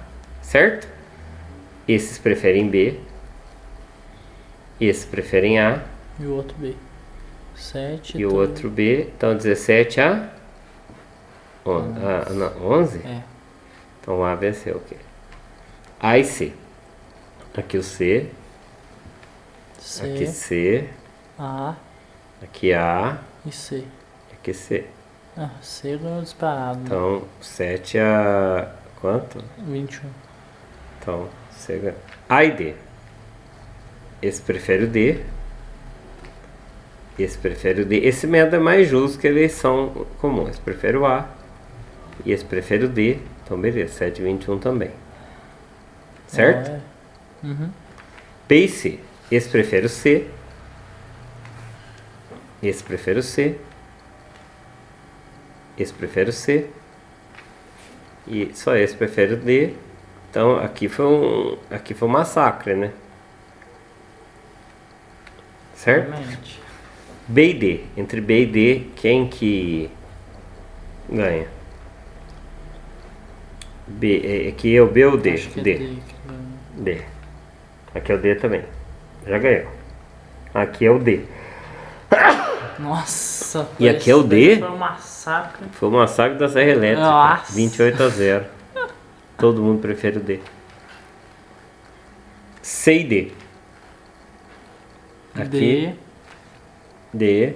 certo? Esses preferem B. Esses preferem A. E o outro B. 7. E o outro B. Então 17 a 11? É. Então A venceu o quê? A e C. Aqui o C. C. Aqui C. A. Aqui A. E C. Aqui C. Ah, C ganhou disparado. Então 7 a... quanto? 21. Então C ganhou. A e D. Esse prefere o D. Esse prefere o D. Esse método é mais justo que a eleição comum. Esse prefere o A. E esse prefere o D. Então beleza, 7 e 21 também. Certo? É. Uhum. B e C. Esse prefere o C. Esse prefere o C. Esse prefere o C. E só esse prefere o D. Então aqui foi um massacre, né? Certo? Realmente. B e D. Entre B e D, quem que ganha? B, aqui é o B ou D? Acho que é D. D que ganhou. D. Aqui é o D também. Já ganhou. Aqui é o D. Nossa. E aqui é o D? Foi um massacre. Foi o massacre da Serra Elétrica. Nossa. 28 a 0. Todo mundo prefere o D. C e D. Aqui. D.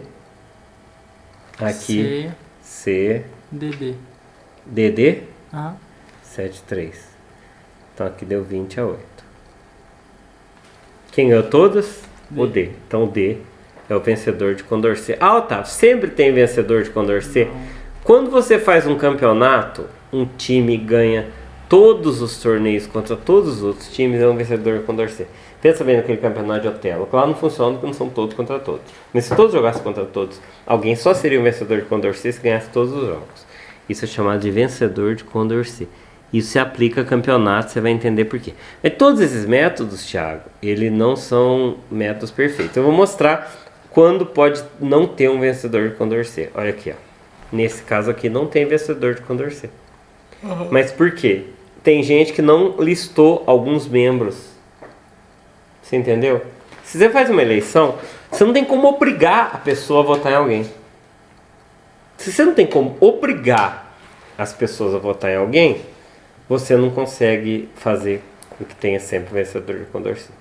Aqui. C. DD. DD. Aham. 7, 3. Então aqui deu 20 a 8. Quem ganhou todas? D. O D. Então o D é o vencedor de Condorcet. Ah, Otávio, sempre tem vencedor de Condorcet. Não. Quando você faz um campeonato, um time ganha todos os torneios contra todos os outros times, é um vencedor de Condorcet. Pensa bem naquele campeonato de Otelo. Claro, não funciona porque não são todos contra todos. Mas se todos jogassem contra todos, alguém só seria um vencedor de Condorcet se ganhasse todos os jogos. Isso é chamado de vencedor de Condorcet. Isso se aplica a campeonato, você vai entender por quê. Mas todos esses métodos, Thiago, eles não são métodos perfeitos. Eu vou mostrar quando pode não ter um vencedor de Condorcet. Olha aqui, ó. Nesse caso aqui não tem vencedor de Condorcet. Mas por quê? Tem gente que não listou alguns membros. Você entendeu? Se você faz uma eleição, você não tem como obrigar a pessoa a votar em alguém. Se você não tem como obrigar as pessoas a votar em alguém, você não consegue fazer e que tenha sempre vencedor de Condorcet.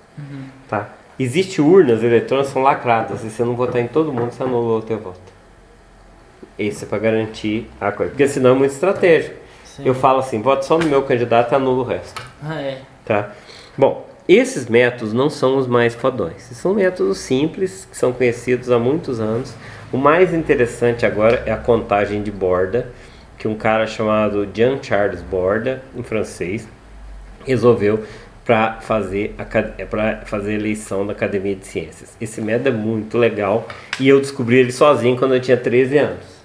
Tá? Existem urnas eletrônicas, são lacradas. Se você não votar em todo mundo, você anula o teu voto. Isso é para garantir a coisa. Porque senão é muito estratégico. Sim. Eu falo assim, voto só no meu candidato e anulo o resto. Tá? Bom, esses métodos não são os mais fodões. São métodos simples, que são conhecidos há muitos anos. O mais interessante agora é a contagem de Borda, que um cara chamado Jean-Charles Borda, em francês, resolveu para fazer eleição da Academia de Ciências. Esse método é muito legal e eu descobri ele sozinho quando eu tinha 13 anos.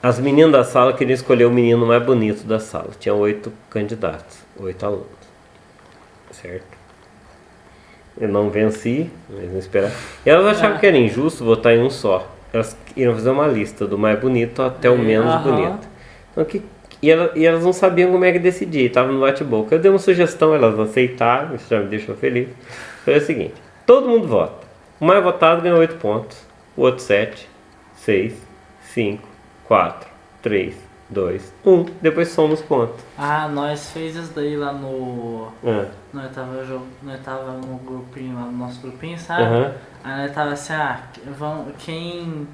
As meninas da sala queriam escolher o menino mais bonito da sala. Tinha 8 candidatos, 8 alunos. Certo? Eu não venci, mas não esperava. E elas achavam que era injusto votar em um só. Elas iriam fazer uma lista do mais bonito até o menos bonito. Então, e elas não sabiam como é que decidir, estavam no bate-boca. Eu dei uma sugestão, elas aceitaram, isso já me deixou feliz. Foi o seguinte: todo mundo vota. O mais votado ganha 8 pontos, o outro 7, 6, 5, 4, 3, 2, 1. Depois soma os pontos. Nós fez isso daí lá no... Nós tava no grupinho, lá no nosso grupinho, sabe? Aí nós tava assim, quem...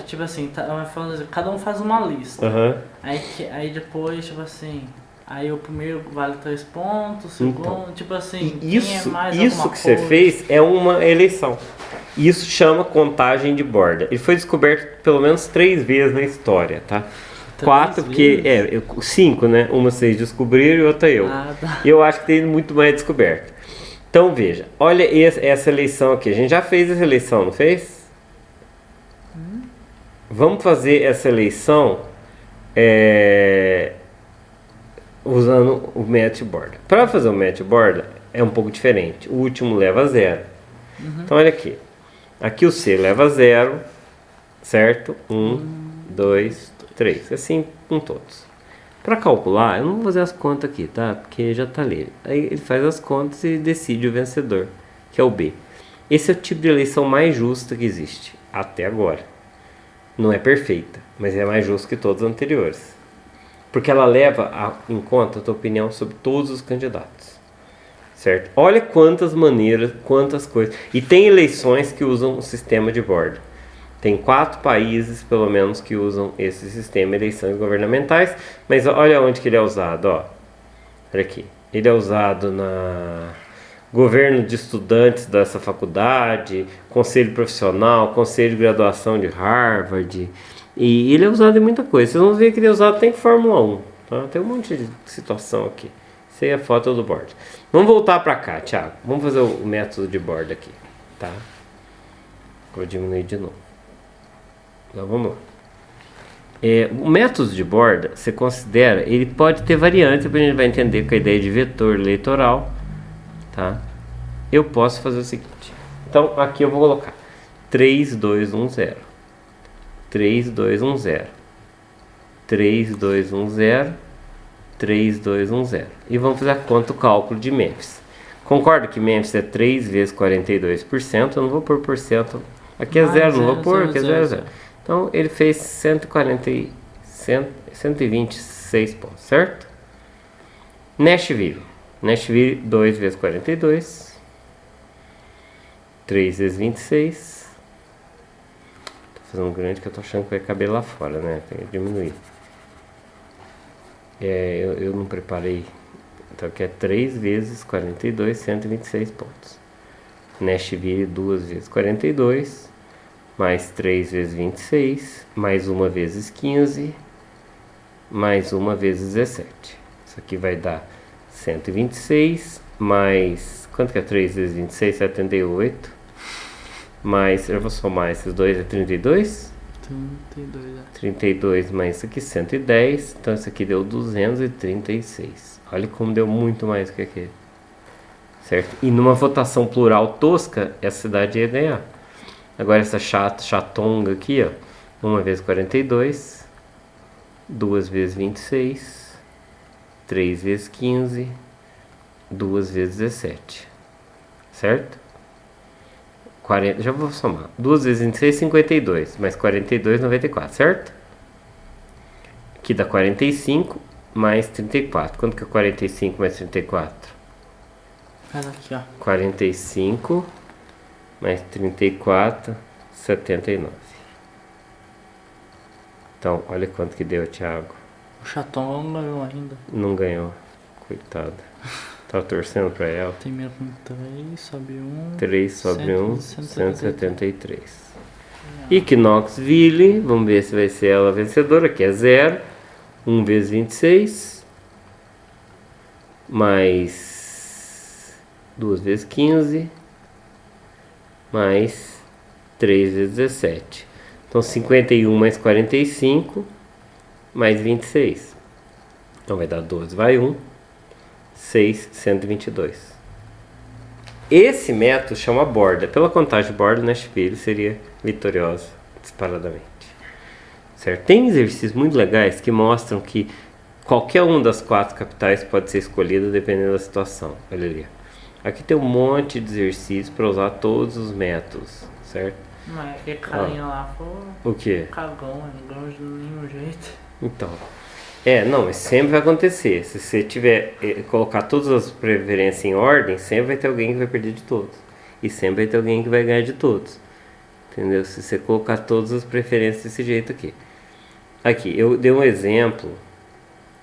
Tipo assim, cada um faz uma lista. Aí depois, tipo assim... Aí o primeiro vale 3 pontos, o segundo, então, tipo assim... Isso, é mais isso que você fez é uma eleição. Isso chama contagem de Borda. Ele foi descoberto pelo menos 3 vezes na história, tá? 4, porque 5, né? Uma vocês descobriram e outra eu. Tá. Eu acho que tem muito mais descoberto. Então veja, olha essa eleição aqui. A gente já fez essa eleição, não fez? Vamos fazer essa eleição usando o match Borda. Para fazer o match Borda é um pouco diferente. O último leva 0. Então olha aqui. Aqui o C leva 0, certo? 1, 2, 3. Assim com todos. Para calcular, eu não vou fazer as contas aqui, tá? Porque já tá ali. Aí ele faz as contas e decide o vencedor, que é o B. Esse é o tipo de eleição mais justa que existe, até agora. Não é perfeita, mas é mais justa que todas as anteriores. Porque ela leva em conta a tua opinião sobre todos os candidatos. Certo? Olha quantas maneiras, quantas coisas. E tem eleições que usam o sistema de Borda. Tem 4 países, pelo menos, que usam esse sistema de eleições governamentais. Mas olha onde que ele é usado. Olha aqui. Ele é usado na governo de estudantes dessa faculdade, conselho profissional, conselho de graduação de Harvard. E ele é usado em muita coisa. Vocês vão ver que ele é usado até em Fórmula 1. Tá? Tem um monte de situação aqui. Isso aí é a foto do Borda. Vamos voltar para cá, Thiago. Vamos fazer o método de Borda aqui. Tá? Vou diminuir de novo. Então vamos lá. O método de Borda, você considera, ele pode ter variantes, depois a gente vai entender com a ideia de vetor eleitoral. Tá? Eu posso fazer o seguinte. Então aqui eu vou colocar 3, 2, 1, 0. 3, 2, 1, 0. 3, 2, 1, 0. 3, 2, 1, 0. E vamos fazer a conta, o cálculo de Memphis. Concorda que Memphis é 3 vezes 42%? Eu não vou pôr por cento. Aqui é 0, não vou pôr, aqui é 0, 0. Então ele fez 126 pontos, certo? Nashville. Nashville, 2 vezes 42. 3 vezes 26. Tô fazendo grande que eu tô achando que vai caber lá fora, né? Tem que diminuir. Eu não preparei. Então aqui é 3 vezes 42, 126 pontos. Nashville, 2 vezes 42. Mais 3 vezes 26. Mais 1 vezes 15. Mais 1 vezes 17. Isso aqui vai dar 126. Mais... Quanto que é 3 vezes 26? 78. Mais... Eu vou somar esses dois. É 32? 32 mais isso aqui, 110. Então isso aqui deu 236. Olha como deu muito mais que aquele. Certo? E numa votação plural tosca, essa cidade ia ganhar. Agora essa chatonga aqui, ó. 1 vezes 42. 2 vezes 26. 3 vezes 15. 2 vezes 17. Certo? 40, já vou somar. 2 vezes 26, 52. Mais 42, 94, certo? Aqui dá 45. mais 34. Quanto que é 45 mais 34? Faz aqui, ó. 45 mais 34, 79. Então, olha quanto que deu, Thiago. O chatão não ganhou ainda. Não ganhou. Coitado. Tava torcendo pra ela. Tem menos com 3, sobe 1. 3 sobre 1, 173. 173. E Knoxville, vamos ver se vai ser ela a vencedora, que é 0. 1 vezes 26. Mais 2 vezes 15. Mais 3 vezes 17. Então 51 mais 45 mais 26. Então vai dar 12, vai 1. 6, 122. Esse método chama borda. Pela contagem de borda, Nashville seria vitoriosa, disparadamente. Certo? Tem exercícios muito legais que mostram que qualquer uma das 4 capitais pode ser escolhida dependendo da situação. Olha ali. Aqui tem um monte de exercícios para usar todos os métodos, certo? Mas aquele carinha lá foi O quê? cagão, não ganhou de nenhum jeito. Então, não, mas sempre vai acontecer. Se você tiver colocar todas as preferências em ordem, sempre vai ter alguém que vai perder de todos. E sempre vai ter alguém que vai ganhar de todos. Entendeu? Se você colocar todas as preferências desse jeito aqui. Aqui, eu dei um exemplo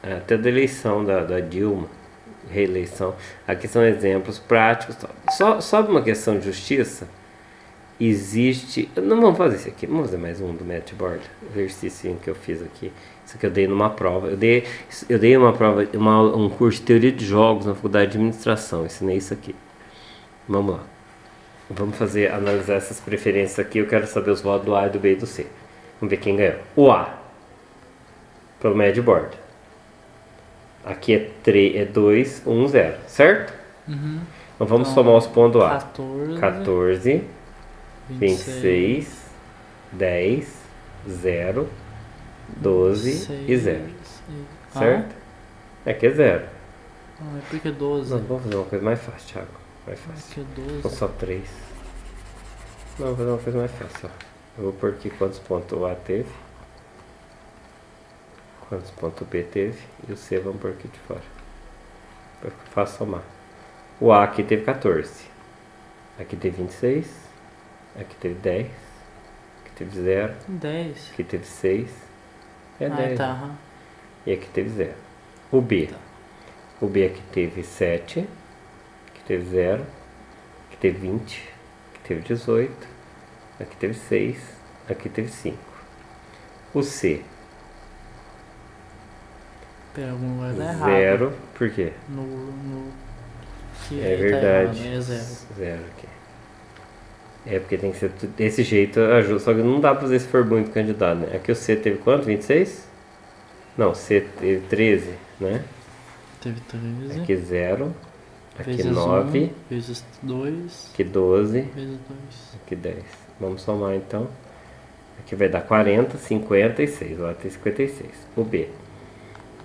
até da eleição da Dilma, reeleição. Aqui são exemplos práticos. Só uma questão de justiça. Existe. Não vamos fazer isso aqui. Vamos fazer mais um do matchboard. Exercício que eu fiz aqui. Isso aqui eu dei numa prova. Eu dei uma prova, um curso de teoria de jogos na faculdade de administração. Ensinei isso aqui. Vamos lá. Vamos analisar essas preferências aqui. Eu quero saber os votos do A, do B e do C. Vamos ver quem ganhou. O A. Pelo matchboard. Aqui é 2, 1, 0. Certo? Uhum. Então vamos somar os pontos do A. 14. 26, 10, 0, 12 e 0. Certo? Aqui é 0. Não, é porque 12. Não, vamos fazer uma coisa mais fácil, Thiago. Mais fácil. Aqui é 12. Ou só 3. Não, vou fazer uma coisa mais fácil. Ó. Eu vou pôr aqui quantos pontos o A teve. Quantos pontos o B teve. E o C vamos pôr aqui de fora. Vai ficar fácil somar. O A aqui teve 14. Aqui teve 26. Aqui teve 10. Aqui teve 0. 10. Aqui teve 6. É 10. Tá. Né? E aqui teve 0. O B. Tá. O B aqui teve 7. Aqui teve 0. Aqui teve 20. Aqui teve 18. Aqui teve 6. Aqui teve 5. O C. Pera, algum lugar tá errado. 0. Por quê? Que É verdade. Tá errado, é 0. 0 aqui. É porque tem que ser desse jeito, ajuda. Só que não dá pra fazer se for muito candidato, né? Aqui o C teve quanto? 26? Não, o C teve 13, né? Teve 13. Aqui 0. Aqui vezes 9. 1, vezes 2. Aqui 12. Vezes 2. Aqui 10. Vamos somar então. Aqui vai dar 40, 56. Lá tem 56. O B.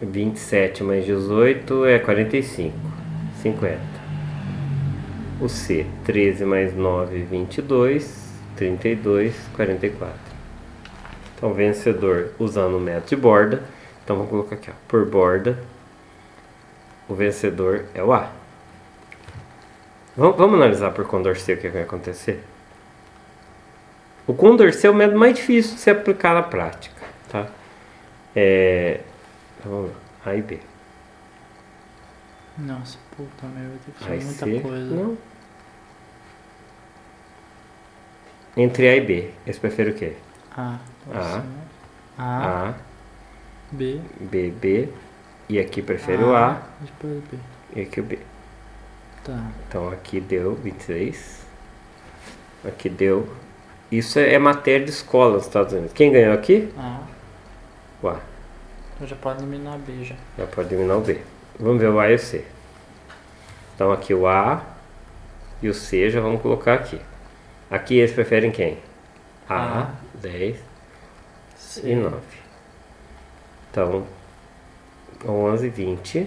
27 mais 18 é 45. 50. O C, 13 mais 9, 22, 32, 44. Então, vencedor usando o método de borda. Então, vamos colocar aqui, ó, por borda, o vencedor é o A. Vamos analisar por Condorcet o que vai acontecer? O Condorcet é o método mais difícil de se aplicar na prática, tá? Então, vamos lá, A e B. Nossa, puta merda, vai ter que Aí fazer C, muita coisa. não. Entre A e B, eles preferem o quê? A. A, B. B, B. E aqui prefere o A. Depois o B. E aqui o B. Tá. Então aqui deu 26. Aqui deu. Isso é matéria de escola nos Estados Unidos. Quem ganhou aqui? A. O A. Eu já pode eliminar a B já. Já pode eliminar o B. Vamos ver o A e o C. Então aqui o A e o C já vamos colocar aqui. Aqui eles preferem quem? A, 10 C. e 9. Então 11, 20,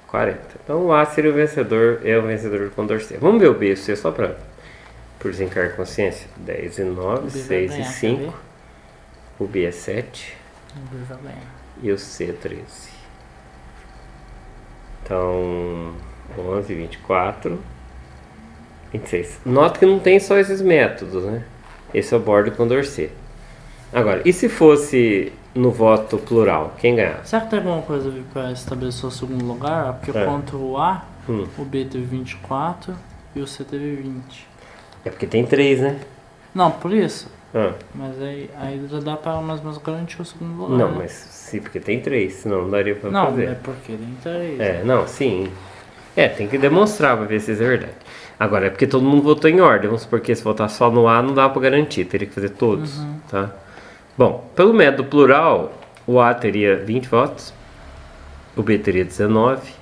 40. Então o A seria o vencedor, é o vencedor do Condorcet. Vamos ver o B e o C só para por desencargo de consciência. 10 e 9, 6 e 5. O B é 7. O B vai ganhar. e o C 13. Então 11, 24, 26. Nota que não tem só esses métodos, né? Esse é o bordo Condorcet. Agora, e se fosse no voto plural, quem ganhava? Será que tem alguma coisa a ver para estabelecer o segundo lugar? Porque contra o A, o B teve 24 e o C teve 20. É porque tem 3, né? Não, por isso. Mas aí já dá para mais ou menos garantir o segundo lugar. Não, né? mas sim, porque tem 3, senão não daria pra fazer. Não, é porque tem 3. Não, sim. Tem que demonstrar pra ver se isso é verdade. Agora, é porque todo mundo votou em ordem. Vamos supor que se votar só no A não dá pra garantir, teria que fazer todos, tá? Bom, pelo método plural, o A teria 20 votos, o B teria 19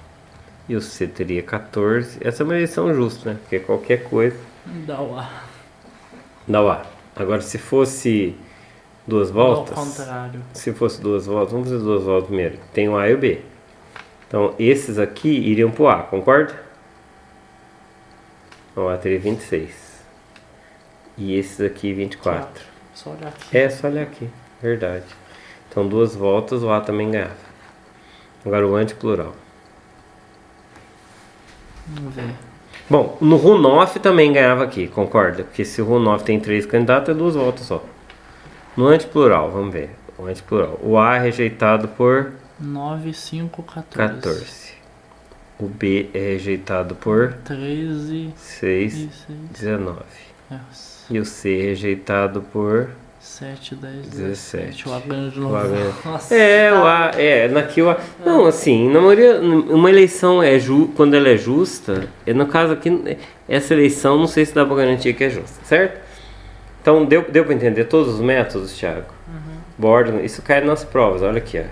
e o C teria 14. Essa é uma eleição justa, né? Porque qualquer coisa Dá o A. dá o A. Agora, se fosse duas voltas... Ao contrário. Se fosse duas voltas, vamos fazer duas voltas primeiro. Tem o A e o B. Então, esses aqui iriam pro A, concorda? O A teria 26. E esses aqui 24. Só olhar aqui. Só olhar aqui. Verdade. Então, duas voltas, o A também ganhava. Agora, o antiplural. Vamos ver. Bom, no Runoff também ganhava aqui, concorda? Porque se o Runoff tem 3 candidatos, é duas voltas só. No antiplural, vamos ver. O antiplural. O A é rejeitado por 9, 5, 14. 14. O B é rejeitado por 13 6, e 6. 19. Nossa. E o C é rejeitado por 7, 10, 17. 17. O A ganhou de novo. O A ganha. Nossa. O A, naqui o A. Não, assim, na maioria, uma eleição quando ela é justa, no caso aqui, essa eleição não sei se dá pra garantir que é justa, certo? Então, deu pra entender todos os métodos, Thiago? Bordo, isso cai nas provas, olha aqui, ó.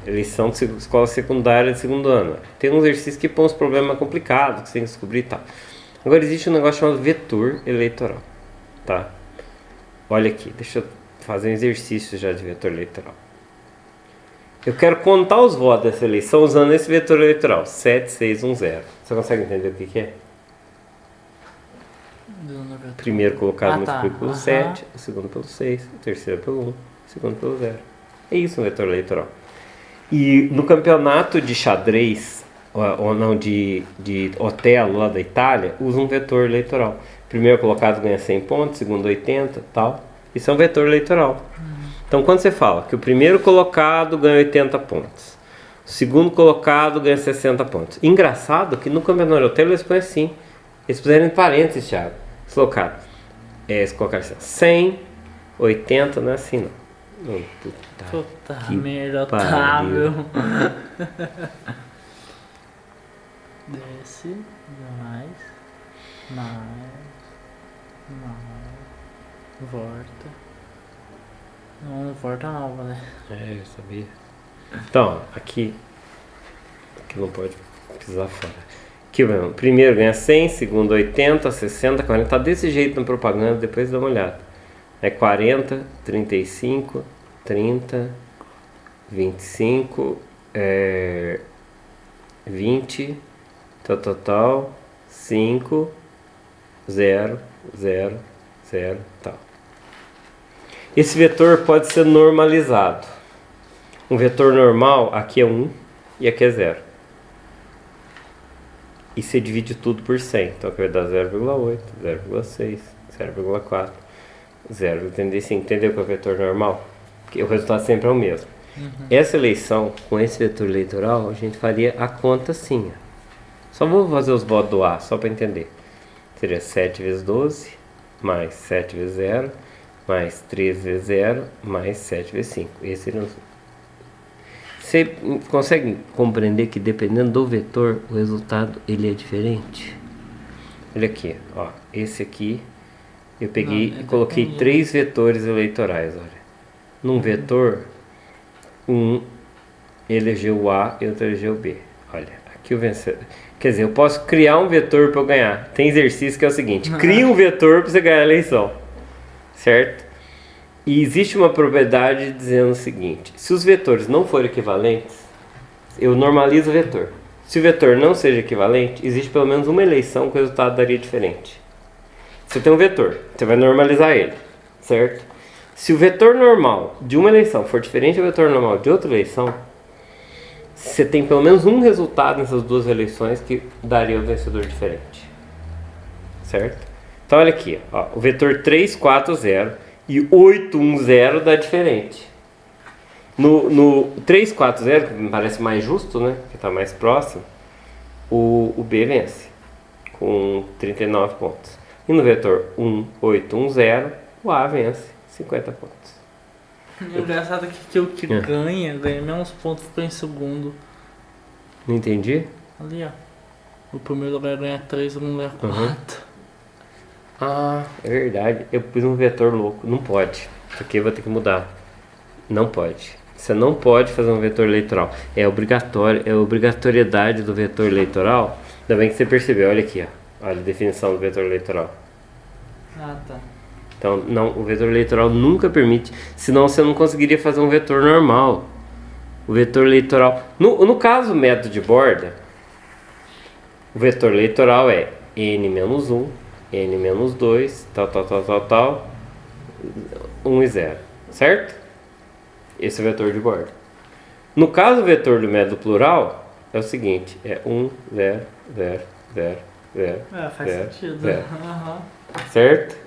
Eleição de escola secundária de segundo ano. Tem um exercício que põe uns problemas complicados que você tem que descobrir e tal. Agora existe um negócio chamado vetor eleitoral, tá? Olha aqui, deixa eu fazer um exercício já de vetor eleitoral. Eu quero contar os votos dessa eleição usando esse vetor eleitoral, 7, 6, 1, 0. Você consegue entender o que é? Primeiro colocado multiplica pelo 7, o segundo pelo 6, o terceiro pelo 1, o segundo pelo 0. É isso um vetor eleitoral. E no campeonato de xadrez, ou não, de Otelo lá da Itália, usa um vetor eleitoral. Primeiro colocado ganha 100 pontos, segundo 80, tal. Isso é um vetor eleitoral. Então quando você fala que o primeiro colocado ganha 80 pontos, o segundo colocado ganha 60 pontos. Engraçado que no campeonato de Otelo eles põem assim. Eles puseram em parênteses, Thiago. Eles colocaram assim, 100, 80, não é assim não. Puta merda, Otávio. Desce, mais, volta. Não volta não, né? Eu sabia. Então, aqui não pode pisar fora. Aqui, primeiro ganha 100, segundo 80, 60, 40. Tá desse jeito na propaganda, depois dá uma olhada. É 40, 35, 30, 25, 20, tal, 5, 0, 0, 0, tal. Esse vetor pode ser normalizado. Um vetor normal, aqui é 1 e aqui é 0. E você divide tudo por 100. Então aqui vai dar 0,8, 0,6, 0,4, 0,35. Entendeu que é o vetor normal? Que o resultado sempre é o mesmo. Essa eleição, com esse vetor eleitoral, a gente faria a conta assim. Só vou fazer os votos do A, só para entender. Seria 7 vezes 12, mais 7 vezes 0, mais 13 vezes 0, mais 7 vezes 5. Esse não... Você consegue compreender que dependendo do vetor, o resultado ele é diferente? Olha aqui, ó. Esse aqui, eu peguei e coloquei 3 vetores eleitorais, olha. Num vetor, um elegeu o A e outro elegeu o B. Olha, aqui o vencedor. Quer dizer, eu posso criar um vetor para eu ganhar. Tem exercício que é o seguinte: cria um vetor para você ganhar a eleição, certo? E existe uma propriedade dizendo o seguinte: se os vetores não forem equivalentes, eu normalizo o vetor. Se o vetor não seja equivalente, existe pelo menos uma eleição que o resultado daria diferente. Você tem um vetor, você vai normalizar ele, certo? Se o vetor normal de uma eleição for diferente do vetor normal de outra eleição, você tem pelo menos um resultado nessas duas eleições que daria um vencedor diferente. Certo? Então olha aqui, ó, o vetor 3, 4, 0 e 8, 1, 0 dá diferente. No 3, 4, 0, que me parece mais justo, né? Que está mais próximo, o B vence com 39 pontos. E no vetor 1, 8, 1, 0, o A vence 50 pontos. O engraçado é que o que ganha menos pontos ficou em segundo. Não entendi? Ali, ó. O primeiro lugar ganha 3, o segundo ganha 4. Ah, é verdade. Eu pus um vetor louco. Não pode. Porque eu vou ter que mudar. Não pode. Você não pode fazer um vetor eleitoral. É obrigatório. É obrigatoriedade do vetor eleitoral. Ainda bem que você percebeu. Olha aqui, ó. Olha a definição do vetor eleitoral. Ah, tá. Então, não, o vetor eleitoral nunca permite. Senão você não conseguiria fazer um vetor normal. O vetor eleitoral... No caso, método de borda, o vetor eleitoral é n-1, n-2, tal, 1 e 0. Certo? Esse é o vetor de borda. No caso, o vetor do método plural é o seguinte. É 1, 0, 0, 0, 0. Faz 0, sentido. 0. Certo?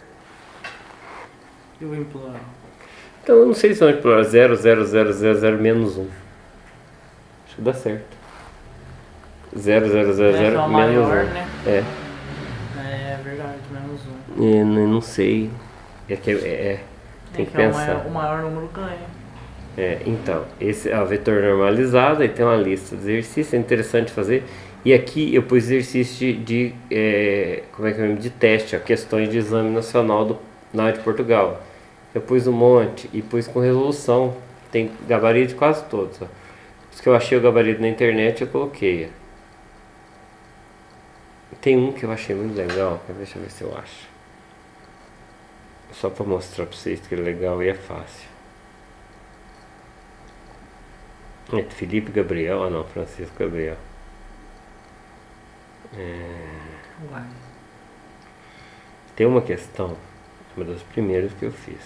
E o implural? Então, eu não sei se é o plural 0, 0, 0, 0, 0, menos 1. Acho que dá certo. 0, 0, 0, 0, menos maior, 1. Né? É verdade, menos 1. Não sei. Tem que pensar. O maior número ganha. Então, esse é o vetor normalizado, aí tem uma lista de exercícios, é interessante fazer. E aqui eu pus exercício de teste, ó, questões de exame nacional na área de Portugal. Eu pus um monte e pus com resolução, tem gabarito de quase todos. Ó. Os que eu achei o gabarito na internet eu coloquei. Tem um que eu achei muito legal, deixa eu ver se eu acho. Só para mostrar para vocês que é legal e é fácil. Felipe Gabriel, não, Francisco Gabriel. Tem uma questão, uma das primeiras que eu fiz.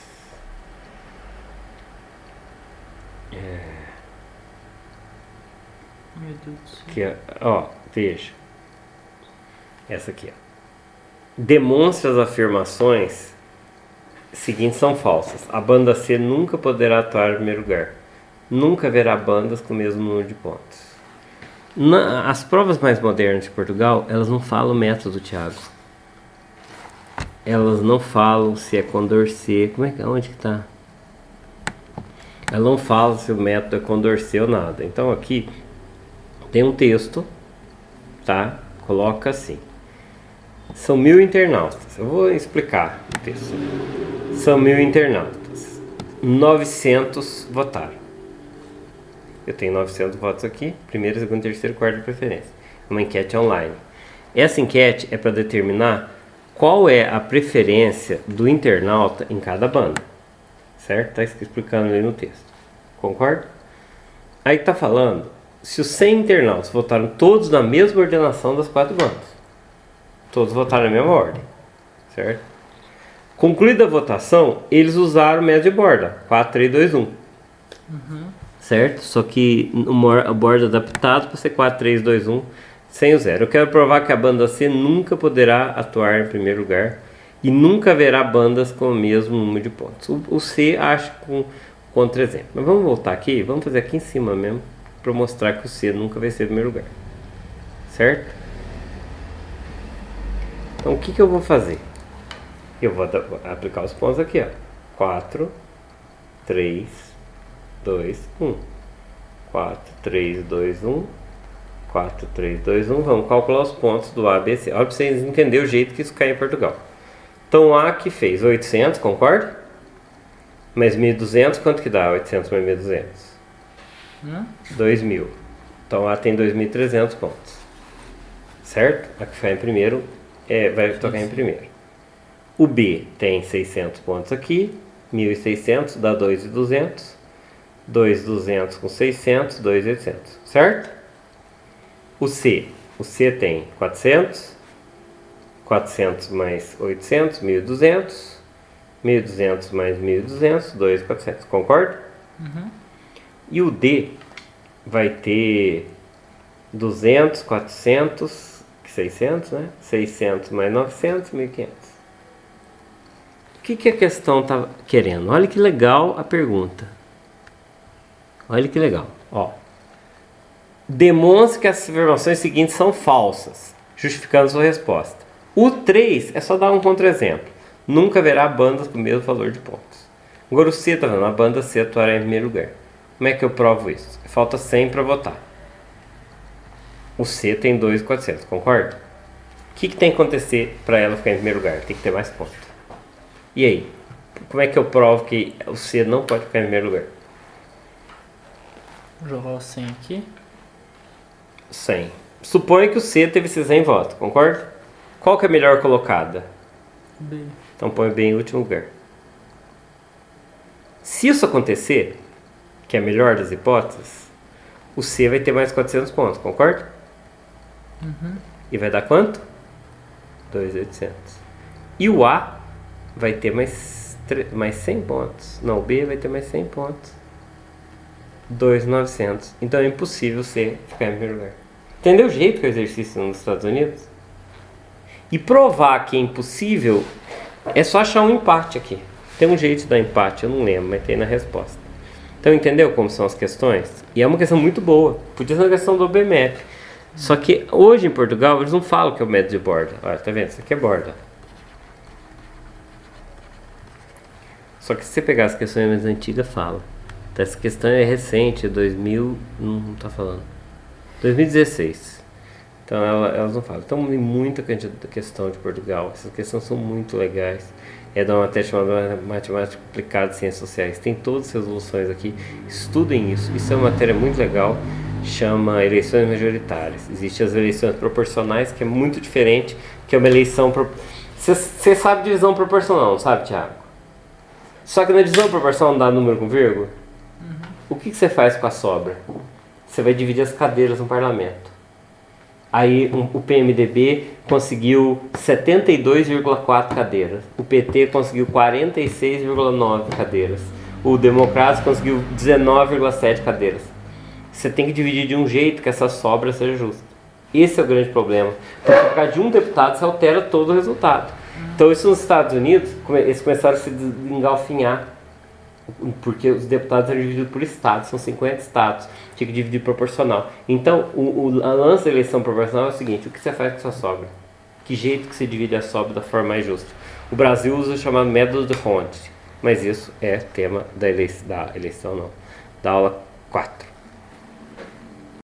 Meu Deus do céu. Que, ó, veja. Essa aqui, ó. Demonstra as afirmações seguintes são falsas. A banda C nunca poderá atuar em primeiro lugar. Nunca haverá bandas com o mesmo número de pontos. As provas mais modernas de Portugal, elas não falam o método, Thiago. Elas não falam se é Condorcet. Onde que tá? Ela não fala se o método é Condorcet ou nada. Então aqui tem um texto, tá? Coloca assim. São 1000 internautas. Eu vou explicar o texto. São 1000 internautas. 900 votaram. Eu tenho 900 votos aqui. Primeiro, segundo, terceiro, quarto de preferência. Uma enquete online. Essa enquete é para determinar qual é a preferência do internauta em cada banda. Certo? Está explicando ali no texto. Concorda? Aí está falando se os 100 internautas votaram todos na mesma ordenação das 4 bandas. Todos votaram na mesma ordem. Certo? Concluída a votação, eles usaram o método de borda. 4, 3, 2, 1. Certo? Só que a borda adaptado para ser 4, 3, 2, 1 sem o 0. Eu quero provar que a banda C nunca poderá atuar em primeiro lugar e nunca haverá bandas com o mesmo número de pontos. O C acho com contra-exemplo. Mas vamos voltar aqui, vamos fazer aqui em cima mesmo para mostrar que o C nunca vai ser em primeiro lugar. Certo? Então o que eu vou fazer? Eu vou aplicar os pontos aqui, ó. 4, 3, 2, 1. 4, 3, 2, 1. 4, 3, 2, 1. Vamos calcular os pontos do A, B, C. Olha para vocês entenderem o jeito que isso cai em Portugal. Então o A aqui fez 800, concorda? Mais 1.200, quanto que dá 800 mais 1.200? 2.000. Então A tem 2.300 pontos. Certo? A que foi em primeiro vai tocar em primeiro. O B tem 600 pontos aqui. 1.600 dá 2.200. 2.200 com 600, 2.800. Certo? O C tem 400. 400 mais 800, 1.200. 1.200 mais 1.200, 2.400, concorda? E o D vai ter 200, 400, 600, né? 600 mais 900, 1.500. O que a questão está querendo? Olha que legal a pergunta. Olha que legal. Ó. Demonstre que as afirmações seguintes são falsas, justificando sua resposta. O 3 é só dar um contra-exemplo. Nunca haverá bandas com o mesmo valor de pontos. Agora o C, tá vendo? A banda C atuará em primeiro lugar. Como é que eu provo isso? Falta 100 para votar. O C tem 2.400, concorda? O que tem que acontecer para ela ficar em primeiro lugar? Tem que ter mais pontos. E aí? Como é que eu provo que o C não pode ficar em primeiro lugar? Vou jogar o 100 aqui. 100. Suponha que o C teve 100 votos, concorda? Qual que é a melhor colocada? B. Então põe B em último lugar. Se isso acontecer, que é a melhor das hipóteses, o C vai ter mais 400 pontos, concorda? E vai dar quanto? 2.800. E o A vai ter mais 100 pontos. Não, o B vai ter mais 100 pontos. 2.900. Então é impossível C ficar em primeiro lugar. Entendeu o jeito que é o exercício nos Estados Unidos? E provar que é impossível é só achar um empate aqui. Tem um jeito de dar empate, eu não lembro, mas tem na resposta. Então entendeu como são as questões? E é uma questão muito boa. Podia ser uma questão do OBMEP. Só que hoje em Portugal eles não falam que é o método de borda. Olha, tá vendo? Isso aqui é borda. Só que se você pegar as questões mais antigas, fala. Então, essa questão é recente, 2000, não tá falando. 2016. Então elas não falam. Então tem muita questão de Portugal. Essas questões são muito legais. É da uma matéria chamada Matemática Aplicada e Ciências Sociais. Tem todas as resoluções aqui. Estudem isso. Isso é uma matéria muito legal. Chama eleições majoritárias. Existem as eleições proporcionais, que é muito diferente, que é uma eleição... Você sabe divisão proporcional, não sabe, Thiago? Só que na divisão proporcional não dá número com vírgula. O que você faz com a sobra? Você vai dividir as cadeiras no parlamento. Aí o PMDB conseguiu 72,4 cadeiras. O PT conseguiu 46,9 cadeiras. O Democratas conseguiu 19,7 cadeiras. Você tem que dividir de um jeito que essa sobra seja justa. Esse é o grande problema. Porque por causa de um deputado você altera todo o resultado. Então isso nos Estados Unidos, eles começaram a se engalfinhar. Porque os deputados eram divididos por estados, são 50 estados, tinha que dividir proporcional. Então, a lance da eleição proporcional é o seguinte: o que você faz com a sua sobra? Que jeito que você divide a sobra da forma mais justa? O Brasil usa o chamado método de fonte, mas isso é tema da eleição não, da aula 4.